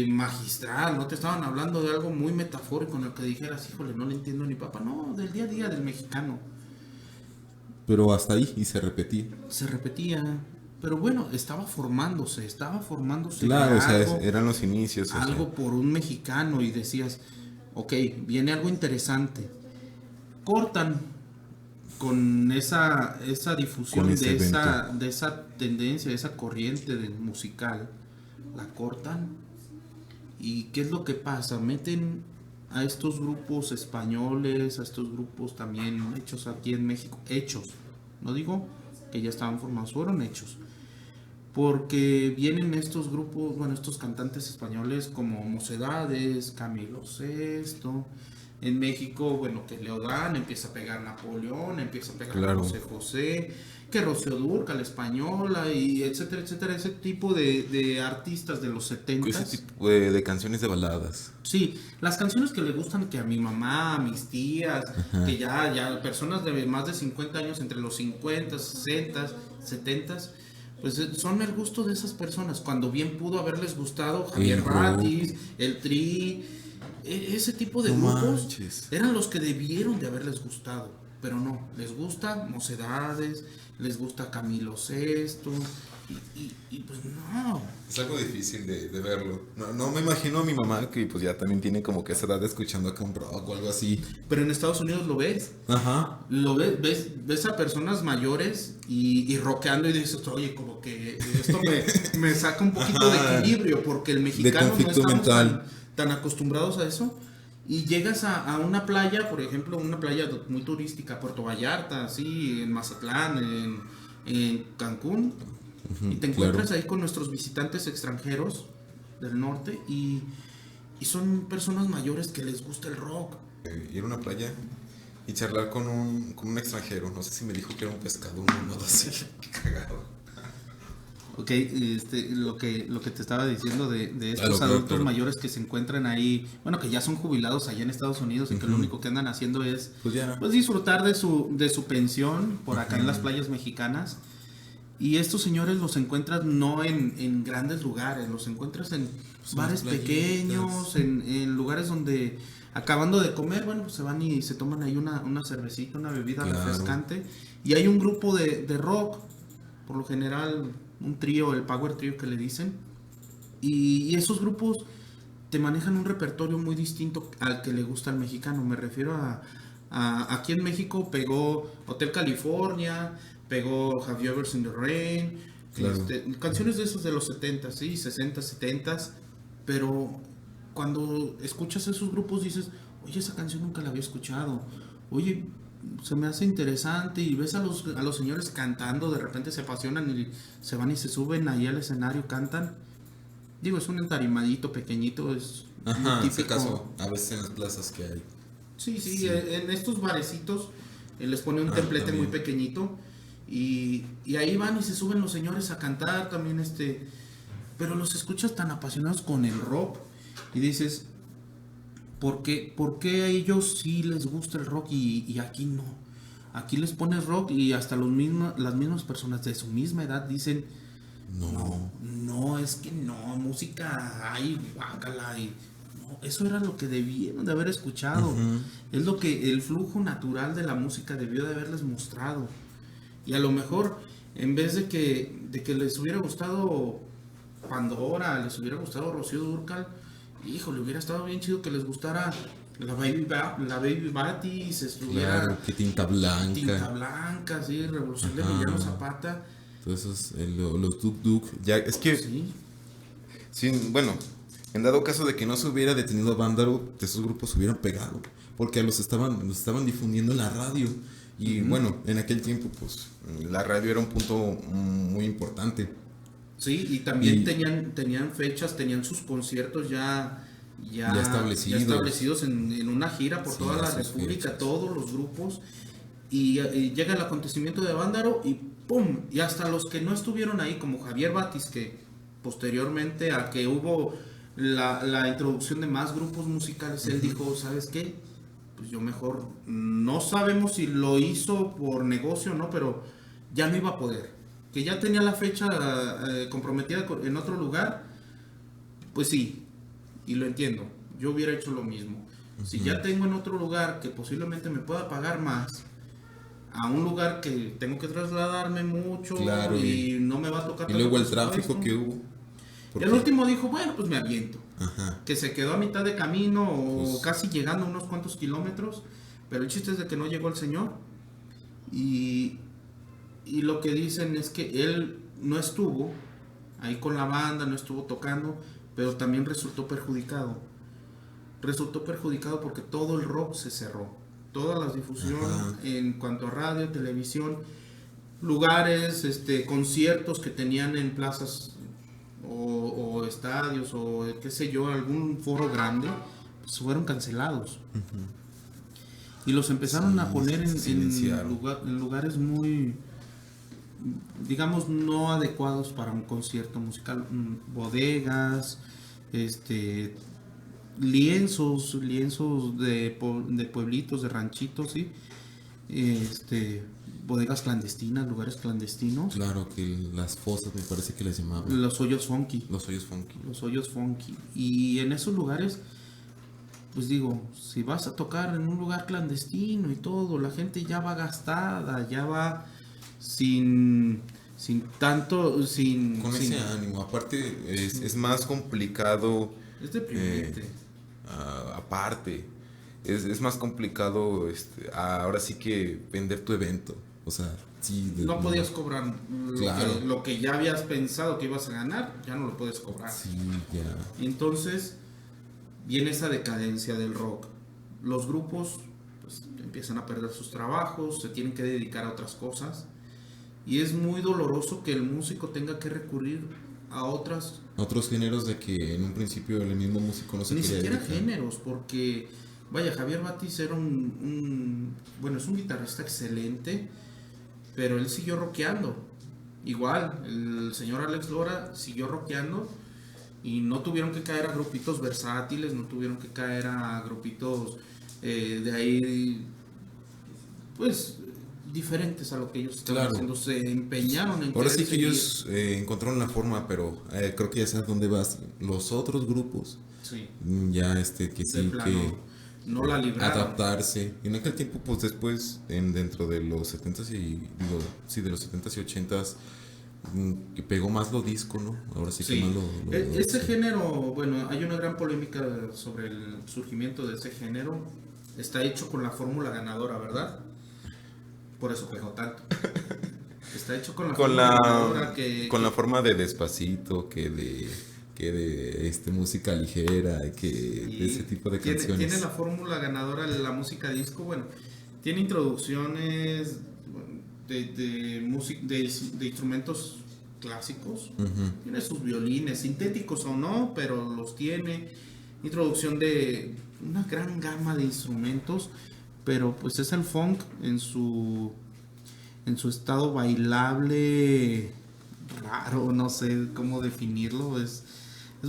magistral, no te estaban hablando de algo muy metafórico en el que dijeras, híjole, no le entiendo ni papá, no, del día a día del mexicano. Pero hasta ahí, y se repetía. Se repetía, pero bueno, estaba formándose Claro, o ya sea, algo, eran los inicios. O algo sea, por un mexicano y decías, ok, viene algo interesante. Cortan con esa difusión Con ese de evento. de esa tendencia, de esa corriente del musical, la cortan. ¿Y qué es lo que pasa? Meten a estos grupos españoles, a estos grupos también hechos aquí en México, hechos, no digo que ya estaban formados, fueron hechos, porque vienen estos grupos, bueno, estos cantantes españoles como Mocedades, Camilo Sesto. En México, bueno, que Leodán empieza a pegar Napoleón, empieza a pegar claro. José José, que Rocío Dúrcal, la española, y etcétera, etcétera, ese tipo de artistas de los Ese 70s. tipo de canciones de baladas. Sí, las canciones que le gustan que a mi mamá, a mis tías, que ya personas de más de 50 años, entre los 50, 60, 70, pues son el gusto de esas personas, cuando bien pudo haberles gustado Javier El rock. Batis, el Tri, ese tipo de No grupos manches. eran los que debieron de haberles gustado, pero no, les gusta Mocedades, les gusta Camilo Sesto, y pues no. Es algo difícil de verlo. No me imagino a mi mamá que pues ya también tiene como que esa edad escuchando acá un rock o algo así. Pero en Estados Unidos lo ves. Ajá. Lo ves a personas mayores y rockeando y dices, oye, como que esto me saca un poquito de Ajá. equilibrio, porque el mexicano no conflicto estamos mental. tan acostumbrados a eso. Y llegas a una playa, por ejemplo, una playa muy turística, Puerto Vallarta, así, en Mazatlán, en Cancún, y te encuentras Claro. ahí con nuestros visitantes extranjeros del norte y son personas mayores que les gusta el rock. Ir a una playa y charlar con un extranjero. No sé si me dijo que era un pescado, un modo así. Qué cagado. Ok, lo que te estaba diciendo de estos Claro, adultos claro. mayores que se encuentran ahí, bueno, que ya son jubilados allá en Estados Unidos y que lo único que andan haciendo es Pues ya. pues disfrutar de su pensión por acá en las playas mexicanas. Y estos señores los encuentras no en grandes lugares, los encuentras en Pues bares en las pequeños, en lugares donde acabando de comer, bueno, pues se van y se toman ahí una cervecita, una bebida Claro. refrescante. Y hay un grupo de rock, por lo general un trío, el power trío que le dicen. Y esos grupos te manejan un repertorio muy distinto al que le gusta al mexicano. Me refiero aquí en México pegó Hotel California, pegó Have You Ever Seen the Rain, Claro. canciones de esos de los 70, sí, 60, 70, pero cuando escuchas esos grupos dices, oye, esa canción nunca la había escuchado, oye, se me hace interesante y ves a los señores cantando, de repente se apasionan y se van y se suben ahí al escenario, cantan. Digo, es un entarimadito pequeñito, es muy Ajá, en ese típico. caso, a veces en las plazas que hay. Sí, Sí. en estos barecitos les pone un templete también. muy pequeñito y ahí van y se suben los señores a cantar también pero los escuchas tan apasionados con el rock y dices, por qué a ellos sí les gusta el rock y aquí no? Aquí les pones rock y hasta las mismas personas de su misma edad dicen, no, es que no, música, ay, guácala, y no, eso era lo que debieron de haber escuchado. Es lo que el flujo natural de la música debió de haberles mostrado. Y a lo mejor, en vez de que les hubiera gustado Pandora, les hubiera gustado Rocío Dúrcal, híjole, hubiera estado bien chido que les gustara la Baby Batis, estuviera Claro, que Tinta Blanca. Tinta Blanca, sí, Revolución de Ajá. Emiliano Zapata. Todos esos, los Duk Duk. Ya, es que, Sí. sí, bueno, en dado caso de que no se hubiera detenido a Vándaro, esos grupos hubieran pegado. Porque los estaban difundiendo en la radio. Y bueno, en aquel tiempo, pues, la radio era un punto muy importante. Sí, y también Y- tenían fechas, tenían sus conciertos Ya establecidos. ya establecidos en una gira por Sí, toda la sus República, fechas. todos los grupos, y llega el acontecimiento de Vándaro y ¡pum! Y hasta los que no estuvieron ahí, como Javier Batis, que posteriormente a que hubo la introducción de más grupos musicales, él dijo, ¿sabes qué? Pues yo mejor, no sabemos si lo hizo por negocio o no, pero ya no iba a poder. que ya tenía la fecha comprometida en otro lugar, pues sí, y lo entiendo. Yo hubiera hecho lo mismo. Si ya tengo en otro lugar que posiblemente me pueda pagar más, a un lugar que tengo que trasladarme mucho, Claro, y no me va a tocar y tanto luego el presupuesto. tráfico que hubo. Y el último dijo, bueno, pues me aviento. Ajá. Que se quedó a mitad de camino o Pues, casi llegando a unos cuantos kilómetros, pero el chiste es de que no llegó el señor. Y, y lo que dicen es que él no estuvo ahí con la banda, no estuvo tocando, pero también resultó perjudicado. Resultó perjudicado porque todo el rock se cerró. Toda la difusión en cuanto a radio, televisión, lugares, conciertos que tenían en plazas o estadios o qué sé yo, algún foro grande, pues fueron cancelados. Y los empezaron a poner en lugares muy, digamos, no adecuados para un concierto musical. Bodegas, lienzos de pueblitos, de ranchitos, ¿sí? Bodegas clandestinas, lugares clandestinos. Claro, que las fosas me parece que les llamaban. Los hoyos funky. Los hoyos funky. Los hoyos funky. Y en esos lugares, pues digo, si vas a tocar en un lugar clandestino y todo, la gente ya va gastada, ya va sin tanto, Con ese ánimo. Aparte, es más complicado. Es deprimente. Aparte, es más complicado ahora sí que vender tu evento. O sea, sí. No podías cobrar Claro. lo que ya habías pensado que ibas a ganar, ya no lo puedes cobrar. Sí, ya. Entonces viene esa decadencia del rock. Los grupos pues, empiezan a perder sus trabajos, se tienen que dedicar a otras cosas. Y es muy doloroso que el músico tenga que recurrir a otros géneros de que en un principio el mismo músico no se ni quería siquiera dedicar. géneros, porque vaya, Javier Batiz era bueno, es un guitarrista excelente, pero él siguió rockeando. Igual, el señor Alex Lora siguió rockeando y no tuvieron que caer a grupitos versátiles, no tuvieron que caer a grupitos de ahí, pues diferentes a lo que ellos estaban haciendo. Se empeñaron en ahora sí que seguir. ellos encontraron la forma, pero creo que ya sabes dónde vas. Los otros grupos Sí. ya que sí plano, que no la libraron. adaptarse. Y en aquel tiempo, pues después, dentro de los 70s de los 70s y 80s, que pegó más lo disco, ¿no? Ahora sí que más ese género, bueno, hay una gran polémica sobre el surgimiento de ese género. Está hecho con la fórmula ganadora, ¿verdad? Por eso pegó tanto. Está hecho con la fórmula ganadora con la forma de Despacito, que de música ligera, de ese tipo de canciones. Tiene la fórmula ganadora de la música disco. Bueno, tiene introducciones de instrumentos clásicos. Tiene sus violines, sintéticos o no, pero los tiene. Introducción de una gran gama de instrumentos, pero pues es el funk en su estado bailable raro, no sé cómo definirlo. Es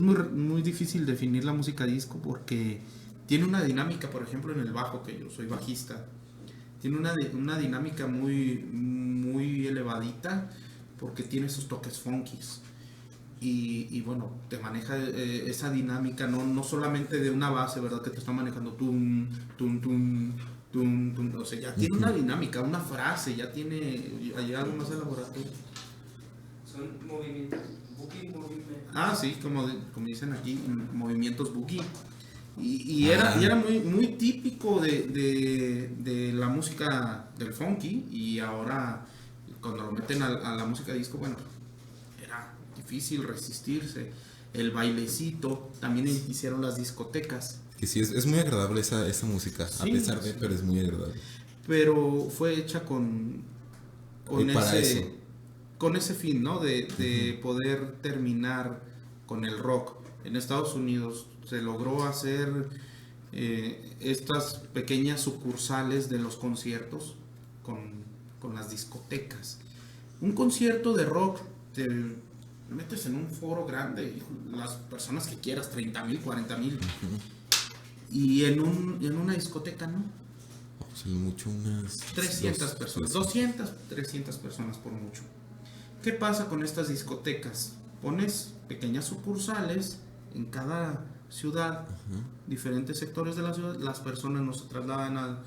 muy difícil definir la música disco porque tiene una dinámica, por ejemplo, en el bajo, que yo soy bajista, tiene una dinámica muy elevadita porque tiene esos toques funkies. Y bueno, te maneja esa dinámica, no solamente de una base, ¿verdad? Que te está manejando tum, tum, tum, tum, tum. O sea, ya tiene una dinámica, una frase, ya tiene. ¿Hay algo más elaborado? Son movimientos, boogie movimiento. Ah, sí, como dicen aquí, movimientos boogie. Y era muy típico de la música del funky, y ahora cuando lo meten a la música disco, bueno, era difícil resistirse. El bailecito, también hicieron las discotecas. Que sí, es muy agradable esa música, Sí, a pesar de, pero es muy agradable. Pero fue hecha con ese fin, ¿no? De poder terminar con el rock. En Estados Unidos se logró hacer estas pequeñas sucursales de los conciertos con las discotecas. Un concierto de rock te metes en un foro grande, las personas que quieras, 30,000, 40,000. Y en una discoteca, ¿no? Pues mucho unas 300 personas, 200, 300 personas por mucho. ¿Qué pasa con estas discotecas? Pones pequeñas sucursales en cada ciudad, diferentes sectores de la ciudad, las personas no se trasladan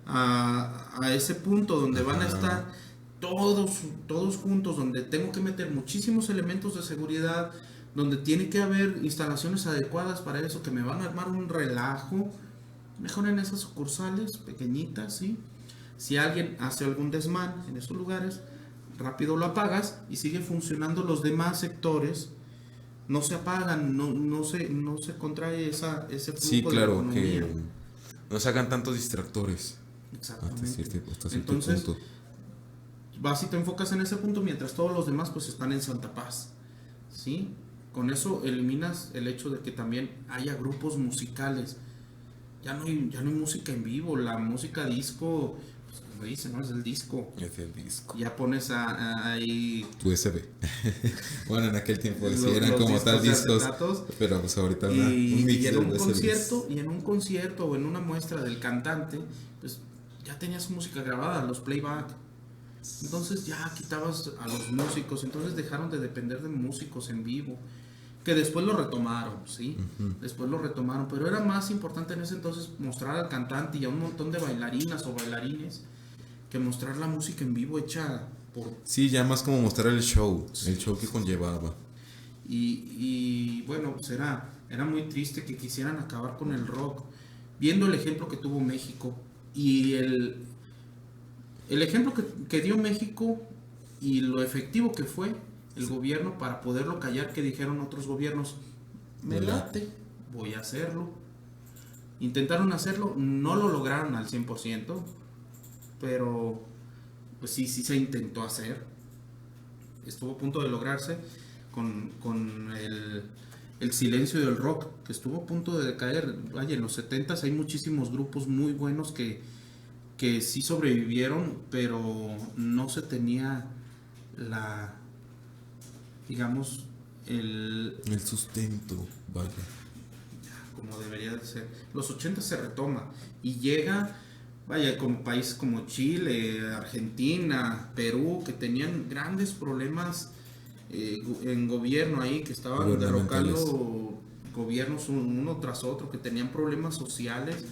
a ese punto donde van a estar todos juntos, donde tengo que meter muchísimos elementos de seguridad, donde tiene que haber instalaciones adecuadas para eso, que me van a armar un relajo. Mejor en esas sucursales pequeñitas, ¿sí? Si alguien hace algún desmán en esos lugares, rápido lo apagas y sigue funcionando los demás sectores. No se apagan, no se contrae ese flujo Sí, de claro, economía. que no se hagan tantos distractores. Exactamente. Hasta cierto Entonces, punto. vas y te enfocas en ese punto mientras todos los demás pues están en Santa Paz, ¿sí? Con eso eliminas el hecho de que también haya grupos musicales. Ya no hay música en vivo, la música disco, pues como dicen, ¿no? Es el disco. Es el disco. Ya pones ahí Tu USB. Bueno, en aquel tiempo sí los eran como discos tal de discos. acetatos. Pero pues ahorita un mix y en de un USBs. concierto o en una muestra del cantante, pues ya tenías música grabada, los playback. Entonces ya quitabas a los músicos, entonces dejaron de depender de músicos en vivo, que después lo retomaron, ¿sí? Después lo retomaron, pero era más importante en ese entonces mostrar al cantante y a un montón de bailarinas o bailarines que mostrar la música en vivo hecha por... Sí, ya más como mostrar el show que Sí. conllevaba. Y bueno, pues era muy triste que quisieran acabar con el rock, viendo el ejemplo que tuvo México y el ejemplo que dio México y lo efectivo que fue el gobierno para poderlo callar, que dijeron otros gobiernos, me late, voy a hacerlo. Intentaron hacerlo, no lo lograron al 100%, pero pues sí se intentó hacer. Estuvo a punto de lograrse con el silencio del rock, que estuvo a punto de decaer. Vaya, en los 70s hay muchísimos grupos muy buenos que sí sobrevivieron, pero no se tenía digamos, el sustento, vaya. como debería de ser. Los 80 se retoma y llega, vaya, como países como Chile, Argentina, Perú, que tenían grandes problemas en gobierno ahí, que estaban derrocando gobiernos uno tras otro, que tenían problemas sociales,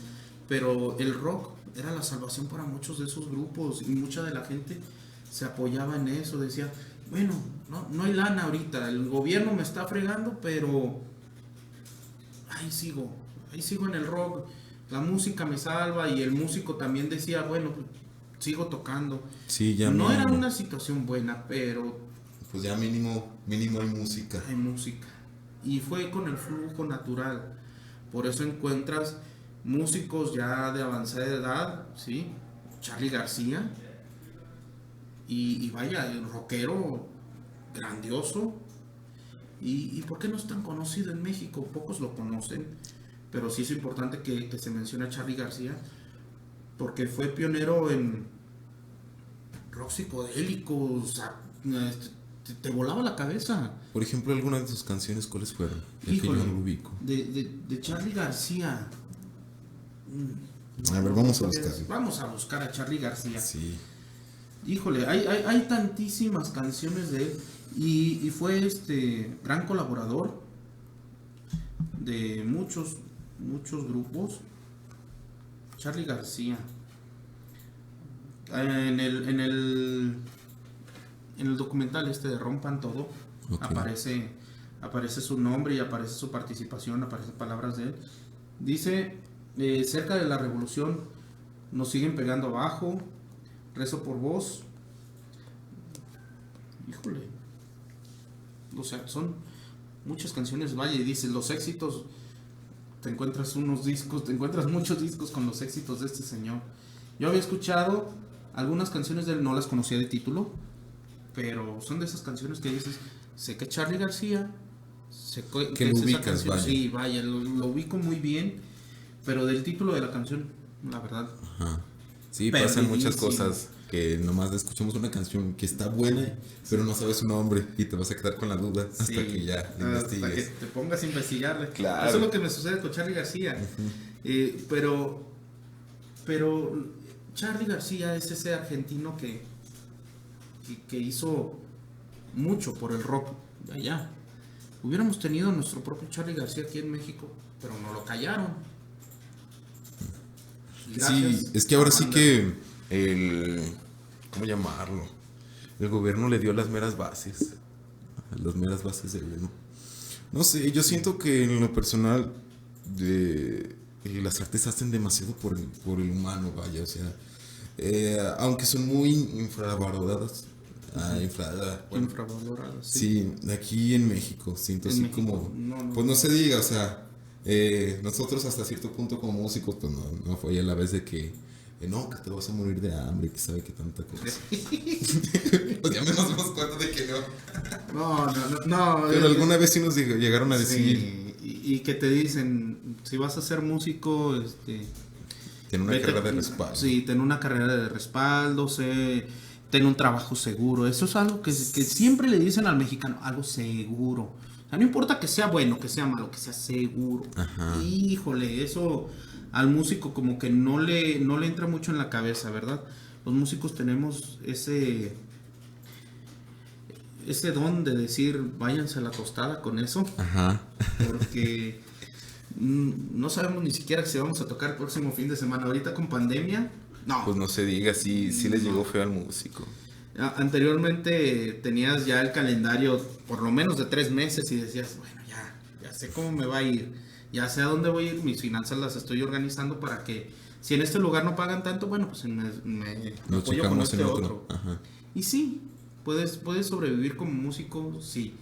pero el rock era la salvación para muchos de esos grupos y mucha de la gente se apoyaba en eso, decía, bueno, no hay lana ahorita, el gobierno me está fregando, pero ahí sigo en el rock, la música me salva, y el músico también decía, bueno, sigo tocando. Sí, ya no mínimo. era una situación buena, pero Pues ya mínimo hay música. hay música. Y fue con el flujo natural. Por eso encuentras músicos ya de avanzada edad, ¿sí? Charly García. Y vaya, el rockero grandioso. ¿Y por qué no es tan conocido en México? Pocos lo conocen, pero sí es importante que se mencione a Charly García, porque fue pionero en rock psicodélico, o sea, te volaba la cabeza. Por ejemplo, algunas de sus canciones, ¿cuáles fueron? Ya que yo Híjole, no lo ubico. de Charly García. A ver, vamos a buscar. Vamos a buscar a Charly García. Sí. Híjole, hay tantísimas canciones de él y fue gran colaborador de muchos grupos. Charly García. En el documental de Rompan Todo, Okay. aparece su nombre y aparece su participación, aparecen palabras de él. Dice, cerca de la revolución nos siguen pegando abajo, rezo por vos. Híjole, o sea, son muchas canciones, vaya, y dice, los éxitos, te encuentras muchos discos con los éxitos de este señor. Yo había escuchado algunas canciones de él, no las conocía de título, pero son de esas canciones que dices, sé que Charly García, sé que lo ubicas, vaya. Sí, vaya, lo ubico muy bien, pero del título de la canción, la verdad. Ajá. Sí, pasan muchas cosas que nomás escuchamos una canción que está buena, pero no sabes su nombre y te vas a quedar con la duda hasta que ya investigues. Hasta que te pongas a investigarle. Claro. Eso es lo que me sucede con Charly García. Pero Charly García es ese argentino que hizo mucho por el rock de allá. Hubiéramos tenido nuestro propio Charly García aquí en México, pero no lo callaron. Sí, es que ahora sí que ¿cómo llamarlo? El gobierno le dio las meras bases de uno. No sé, yo siento que en lo personal las artes hacen demasiado por el humano, vaya, o sea, aunque son muy infravaloradas, bueno, Infravaloradas, sí, aquí en México siento En así México, como, no. pues no se diga, o sea, nosotros hasta cierto punto como músicos, pues no fue a la vez de que, no, que te vas a morir de hambre, que sabe que tanta cosa. Pues ya nos dimos cuenta de que no. No. Pero alguna vez sí nos llegaron a decir, Sí, y que te dicen, si vas a ser músico, tiene una vete- carrera de respaldo. Sí, ten una carrera de respaldo, ten un trabajo seguro. Eso es algo que siempre le dicen al mexicano, algo seguro. O sea, no importa que sea bueno, que sea malo, que sea seguro. Ajá. Híjole, eso al músico como que no le entra mucho en la cabeza, ¿verdad? Los músicos tenemos ese don de decir, váyanse a la tostada con eso, Ajá. porque no sabemos ni siquiera si vamos a tocar el próximo fin de semana. Ahorita con pandemia, no. Pues no se diga, sí les llegó feo al músico. Anteriormente tenías ya el calendario por lo menos de 3 meses y decías, bueno, ya sé cómo me va a ir, ya sé a dónde voy a ir, mis finanzas las estoy organizando para que si en este lugar no pagan tanto, bueno, pues me Nos apoyo con checamos este en otro. otro. Ajá. Y sí, puedes sobrevivir como músico, sí.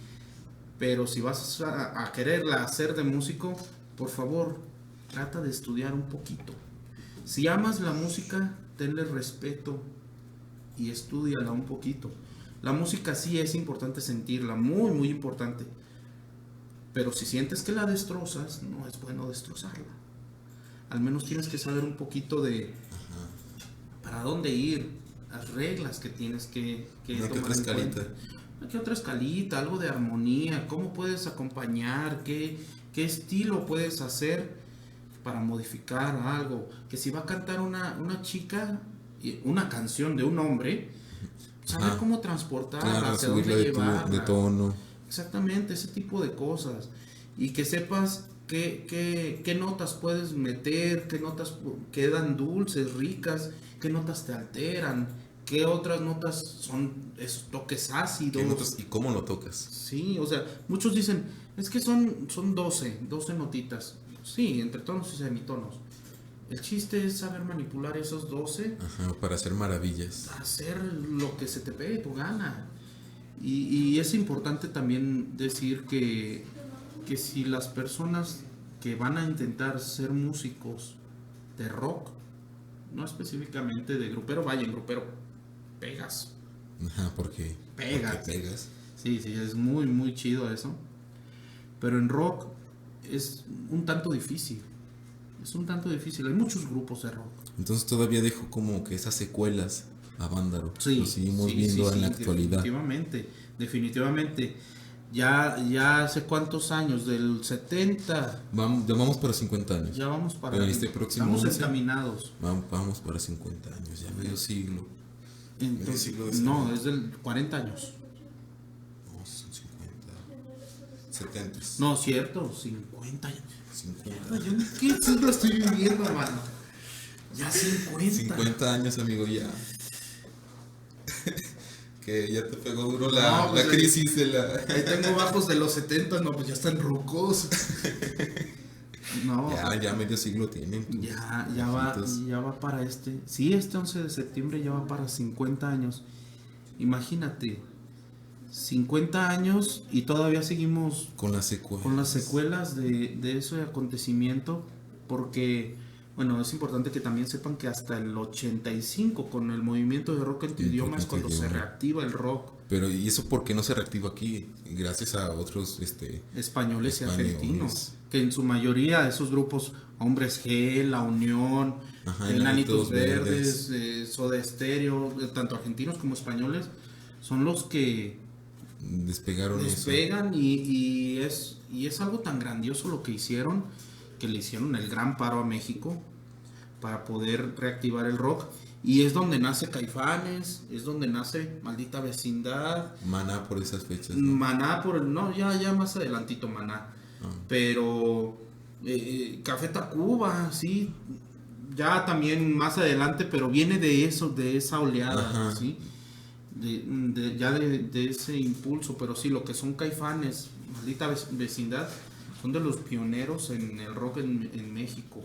Pero si vas a quererla hacer de músico, por favor, trata de estudiar un poquito. Si amas la música, tenle respeto y estúdiala un poquito. La música sí es importante sentirla, muy, muy importante. Pero si sientes que la destrozas, no es bueno destrozarla. Al menos tienes que saber un poquito de para dónde ir, las reglas que tienes que Una que tomar otra en escalita. cuenta. Una que otra escalita, algo de armonía, cómo puedes acompañar, qué estilo puedes hacer para modificar algo. Que si va a cantar una chica una canción de un hombre, saber Ajá. cómo transportarla, Claro, hacia subirla dónde de llevarla. tono. Exactamente, ese tipo de cosas. Y que sepas qué notas puedes meter, qué notas quedan dulces, ricas, qué notas te alteran, qué otras notas son esos toques ácidos. ¿Qué notas y cómo lo tocas? Sí, o sea, muchos dicen, es que son 12 notitas. Sí, entre tonos y semitonos. El chiste es saber manipular esos 12, Ajá, para hacer maravillas. hacer lo que se te pegue tu gana. Y es importante también decir que si las personas que van a intentar ser músicos de rock, no específicamente de grupero, vaya, en grupero pegas. Ajá, porque Pegas. porque pegas. Sí, es muy, muy chido eso. Pero en rock es un tanto difícil. Es un tanto difícil. Hay muchos grupos de rock. Entonces todavía dejo como que esas secuelas a Vándaro. Sí, Lo seguimos viendo en la actualidad. Definitivamente. Ya hace cuántos años, del 70, Ya vamos para 50 años. ya vamos para... En este próximo estamos 11. encaminados. Vamos para 50 años, ya medio siglo. Entonces, siglo de no, ser. es del 40 años. No, son 50. 70. No, cierto, 50 años. 50. Yo qué siglo estoy viviendo, mano. Ya 50. 50 años, amigo, ya. Que ya te pegó duro No, la pues, crisis de la... Ahí tengo bajos de los 70, no, pues ya están rucos. No, Ya medio siglo tienen. tus ya viejitos. va para Sí, este 11 de septiembre ya va para 50 años. Imagínate, 50 años y todavía seguimos Con las secuelas. con las secuelas de ese acontecimiento, porque, bueno, es importante que también sepan que hasta el 85, con el movimiento de rock en tu El idioma, rock es en tu cuando se idioma. reactiva el rock. Pero ¿y eso por qué no se reactiva aquí? Gracias a otros, Españoles y Españoles. argentinos, que en su mayoría esos grupos, Hombres G, La Unión, Ajá, Enanitos Enanitos Verdes, Soda Stereo, tanto argentinos como españoles, son los que despegaron eso. despegan y es algo tan grandioso lo que hicieron, que le hicieron el gran paro a México para poder reactivar el rock. Y es donde nace Caifanes, es donde nace Maldita Vecindad, Maná por esas fechas, ¿no? Maná no, ya más adelantito Maná. Pero Café Tacuba, sí, ya también más adelante, pero viene de eso, de esa oleada, Ajá. ¿sí? De ese impulso, pero sí, lo que son Caifanes, Maldita Vecindad, son de los pioneros en el rock en México.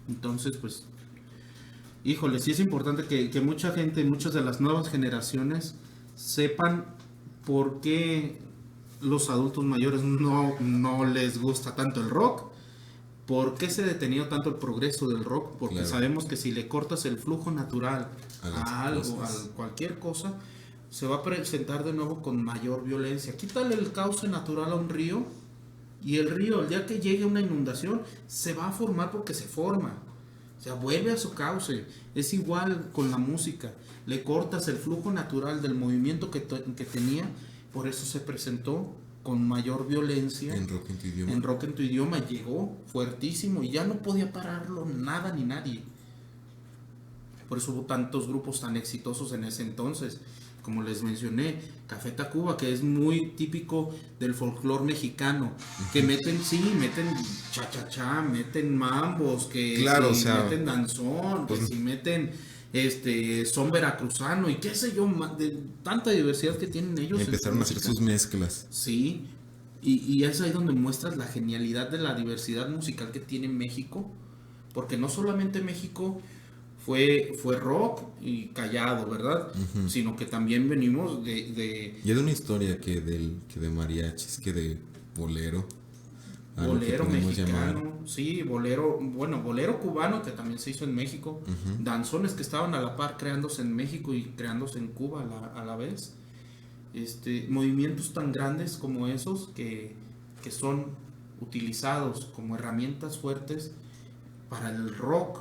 Entonces, pues, híjole, sí es importante que mucha gente, muchas de las nuevas generaciones sepan por qué los adultos mayores no les gusta tanto el rock, por qué se ha detenido tanto el progreso del rock, porque Claro. sabemos que si le cortas el flujo natural A las a algo, cosas. a cualquier cosa, se va a presentar de nuevo con mayor violencia. Quítale el cauce natural a un río y el río, el día que llegue una inundación, se va a formar porque se forma. O sea, vuelve a su cauce. Es igual con la música. Le cortas el flujo natural del movimiento que tenía, por eso se presentó con mayor violencia. En Rock en tu idioma. En Rock en tu idioma llegó fuertísimo y ya no podía pararlo nada ni nadie. Por eso hubo tantos grupos tan exitosos en ese entonces. Como les mencioné, Café Tacuba, que es muy típico del folclore mexicano, que meten cha-cha-cha, meten mambos, que Claro, si o sea, meten danzón, pues, que si meten son veracruzano y qué sé yo, de tanta diversidad que tienen ellos. Empezaron a hacer sus mezclas. Sí, y es ahí donde muestras la genialidad de la diversidad musical que tiene México, porque no solamente México fue rock y callado, ¿verdad? Sino que también venimos Y es una historia que de mariachis, que de bolero. A lo que bolero podemos mexicano, llamar. sí, bolero cubano que también se hizo en México, danzones que estaban a la par creándose en México y creándose en Cuba a la vez. Movimientos tan grandes como esos que son utilizados como herramientas fuertes para el rock.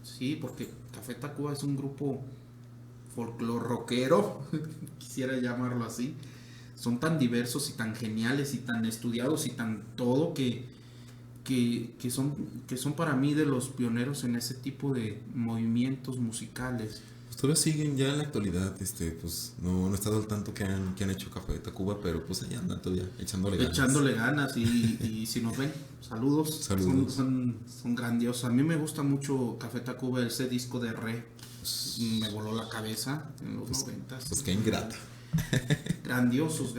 Sí, porque Café Tacuba es un grupo folclore rockero, quisiera llamarlo así. Son tan diversos y tan geniales y tan estudiados y tan todo que son para mí de los pioneros en ese tipo de movimientos musicales. Pues todavía siguen ya en la actualidad, pues no he estado al tanto que han hecho Café de Tacuba, pero pues ahí andan todavía echándole ganas. Echándole ganas y si nos ven, saludos. Saludos. Son grandiosos. A mí me gusta mucho Café Tacuba, ese disco de Re. Me voló la cabeza en los 90s. Pues qué ingrata. Grandiosos.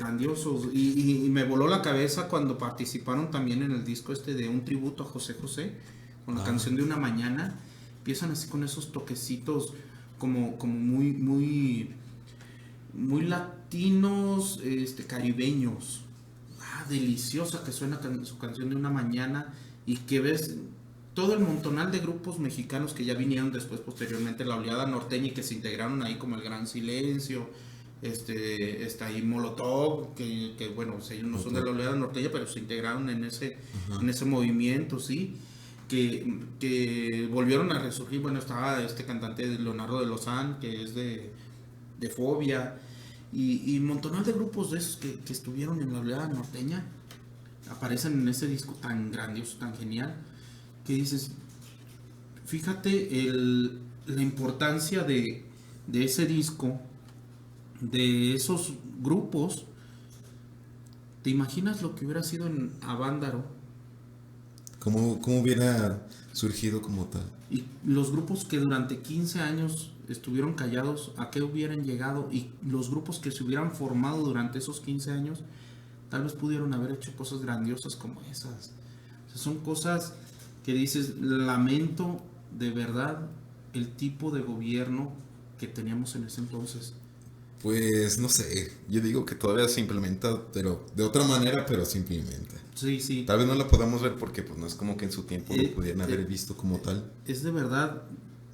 Y me voló la cabeza cuando participaron también en el disco de un tributo a José José, con la canción de Una Mañana. Empiezan así con esos toquecitos como muy latinos, caribeños. Deliciosa que suena su canción de Una Mañana y que ves todo el montonal de grupos mexicanos que ya vinieron después, posteriormente, la oleada norteña y que se integraron ahí, como El Gran Silencio, está ahí Molotov, que bueno, ellos no son de la oleada norteña, pero se integraron en ese movimiento, sí, que volvieron a resurgir. Bueno, estaba este cantante Leonardo de Lozán, que es de Fobia, y un montonal de grupos de esos que estuvieron en la oleada norteña, aparecen en ese disco tan grandioso, tan genial, que dices, fíjate la importancia de ese disco, de esos grupos. ¿Te imaginas lo que hubiera sido en Avándaro? ¿Cómo hubiera surgido como tal? Y los grupos que durante 15 años estuvieron callados, ¿a qué hubieran llegado? Y los grupos que se hubieran formado durante esos 15 años, tal vez pudieron haber hecho cosas grandiosas como esas. O sea, son cosas que dices, lamento de verdad el tipo de gobierno que teníamos en ese entonces. Pues no sé, yo digo que todavía se implementa, pero de otra manera, pero se implementa. Sí. Tal vez no la podamos ver porque pues no es como que en su tiempo lo pudieran haber visto como tal. Es de verdad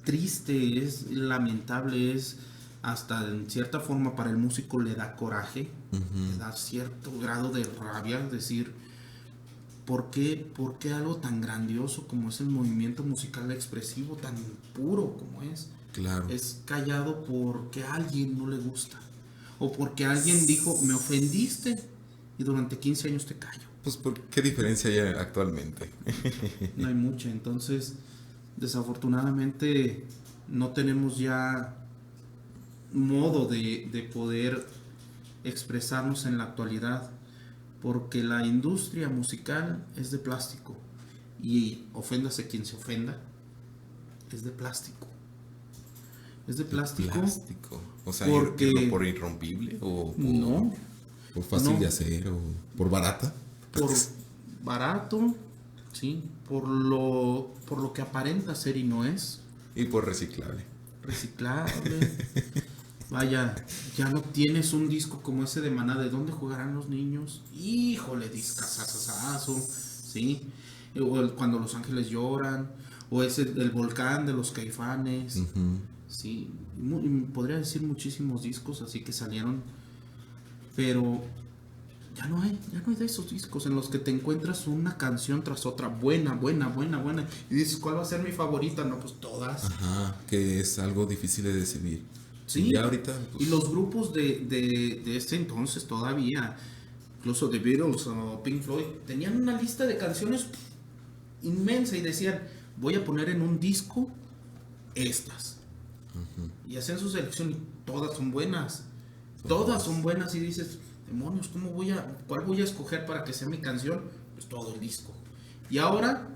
triste, es lamentable, es hasta en cierta forma para el músico le da coraje, le da cierto grado de rabia, decir, ¿por qué algo tan grandioso como es el movimiento musical expresivo, tan puro como Claro. es callado porque a alguien no le gusta? O porque alguien dijo, me ofendiste y durante 15 años te callo. Pues ¿qué diferencia hay actualmente? No hay mucha, entonces desafortunadamente no tenemos ya modo de poder expresarnos en la actualidad, porque la industria musical es de plástico, y oféndase quien se ofenda, es de plástico. Es de plástico. O sea, porque ¿por irrompible o por, no, por fácil no. de hacer o por barata? Por barato, sí, por lo que aparenta ser y no es. Y por reciclable. Vaya, ya no tienes un disco como ese de Maná, ¿de dónde jugarán los niños? Híjole, discazazazo, sí. O cuando Los Ángeles Lloran, o ese del Volcán de los Caifanes. Uh-huh. Sí, podría decir muchísimos discos así que salieron, pero ya no hay de esos discos en los que te encuentras una canción tras otra, buena, y dices, ¿cuál va a ser mi favorita? No, pues todas. Ajá, que es algo difícil de decidir. Sí, y ya ahorita, pues, y los grupos de este entonces todavía, incluso The Beatles o Pink Floyd, tenían una lista de canciones inmensa y decían, voy a poner en un disco estas. Y hacen su selección y todas son buenas. Todas son buenas y dices, demonios, ¿cuál voy a escoger para que sea mi canción? Pues todo el disco. Y ahora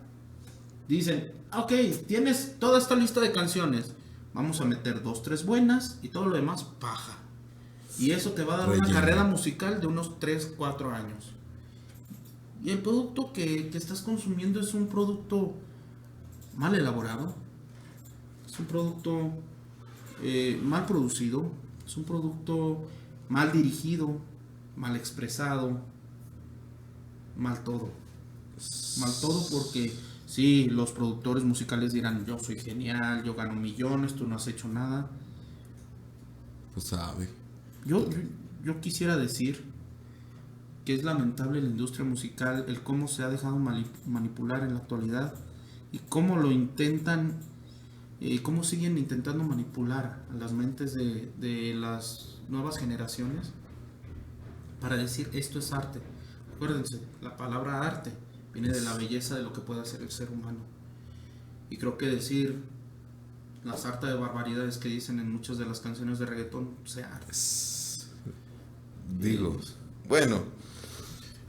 dicen, ok, tienes toda esta lista de canciones, vamos a meter 2, 3 buenas y todo lo demás paja. Y eso te va a dar Relleno. una carrera musical de unos 3, 4 años. Y el producto que estás consumiendo es un producto mal elaborado, es un producto mal producido, es un producto mal dirigido, mal expresado, mal todo. Mal todo porque sí, los productores musicales dirán, yo soy genial, yo gano millones, tú no has hecho nada. pues sabe. Yo quisiera decir que es lamentable la industria musical, el cómo se ha dejado manipular en la actualidad y cómo lo intentan, cómo siguen intentando manipular a las mentes de las nuevas generaciones para decir esto es arte. Acuérdense, la palabra arte viene de la belleza de lo que puede hacer el ser humano. Y creo que decir la sarta de barbaridades que dicen en muchas de las canciones de reggaetón sea arte. Digo, bueno,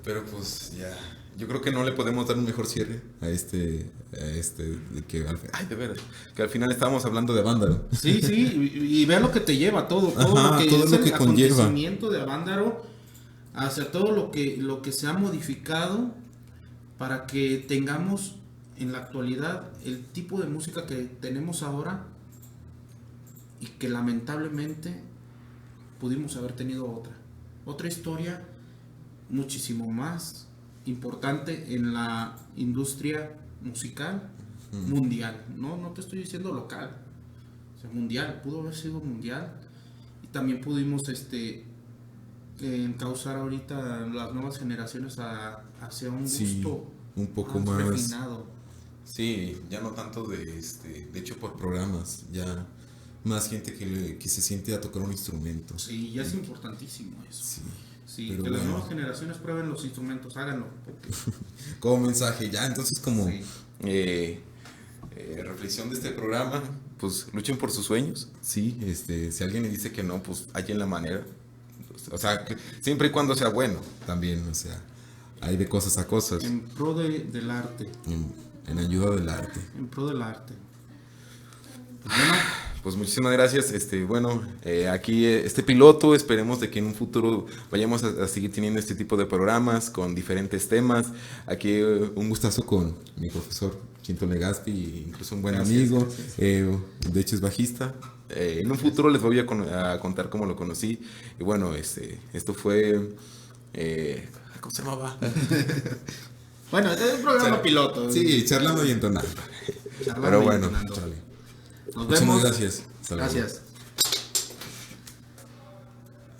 pero pues ya, yo creo que no le podemos dar un mejor cierre a este de veras, que al final estábamos hablando de Avándaro. Sí, y vea lo que te lleva todo Ajá, lo que todo es lo el que conlleva. acontecimiento de Avándaro, hacia todo lo que se ha modificado para que tengamos en la actualidad el tipo de música que tenemos ahora y que lamentablemente pudimos haber tenido otra historia muchísimo más importante en la industria musical mundial, no te estoy diciendo local, o sea, mundial, pudo haber sido mundial, y también pudimos encauzar ahorita las nuevas generaciones hacia un gusto un poco más refinado. Sí, ya no tanto de hecho por programas, ya más gente que se siente a tocar un instrumento. Sí, ya es importantísimo eso. Sí, pero que las bueno, nuevas generaciones prueben los instrumentos, háganlo. como mensaje, ya, entonces como Sí. reflexión de este programa, pues luchen por sus sueños, sí, si alguien le dice que no, pues hay en la manera, o sea, siempre y cuando sea bueno, también, o sea, hay de cosas a cosas, En pro del arte. en ayuda del arte. En pro del arte. Bueno, Pues muchísimas gracias, aquí este piloto, esperemos de que en un futuro vayamos a seguir teniendo este tipo de programas con diferentes temas. Aquí un gustazo con mi profesor Quinto Legaspi, incluso un buen amigo, gracias. de hecho es bajista. En un futuro les voy a contar cómo lo conocí. Y bueno, esto fue, ¿cómo se llamaba? bueno, este es un programa piloto. Sí, charlando y entonando. Charlando Pero y bueno, entonando. chale. Nos Muchísimas vemos. gracias. Hasta luego. Gracias.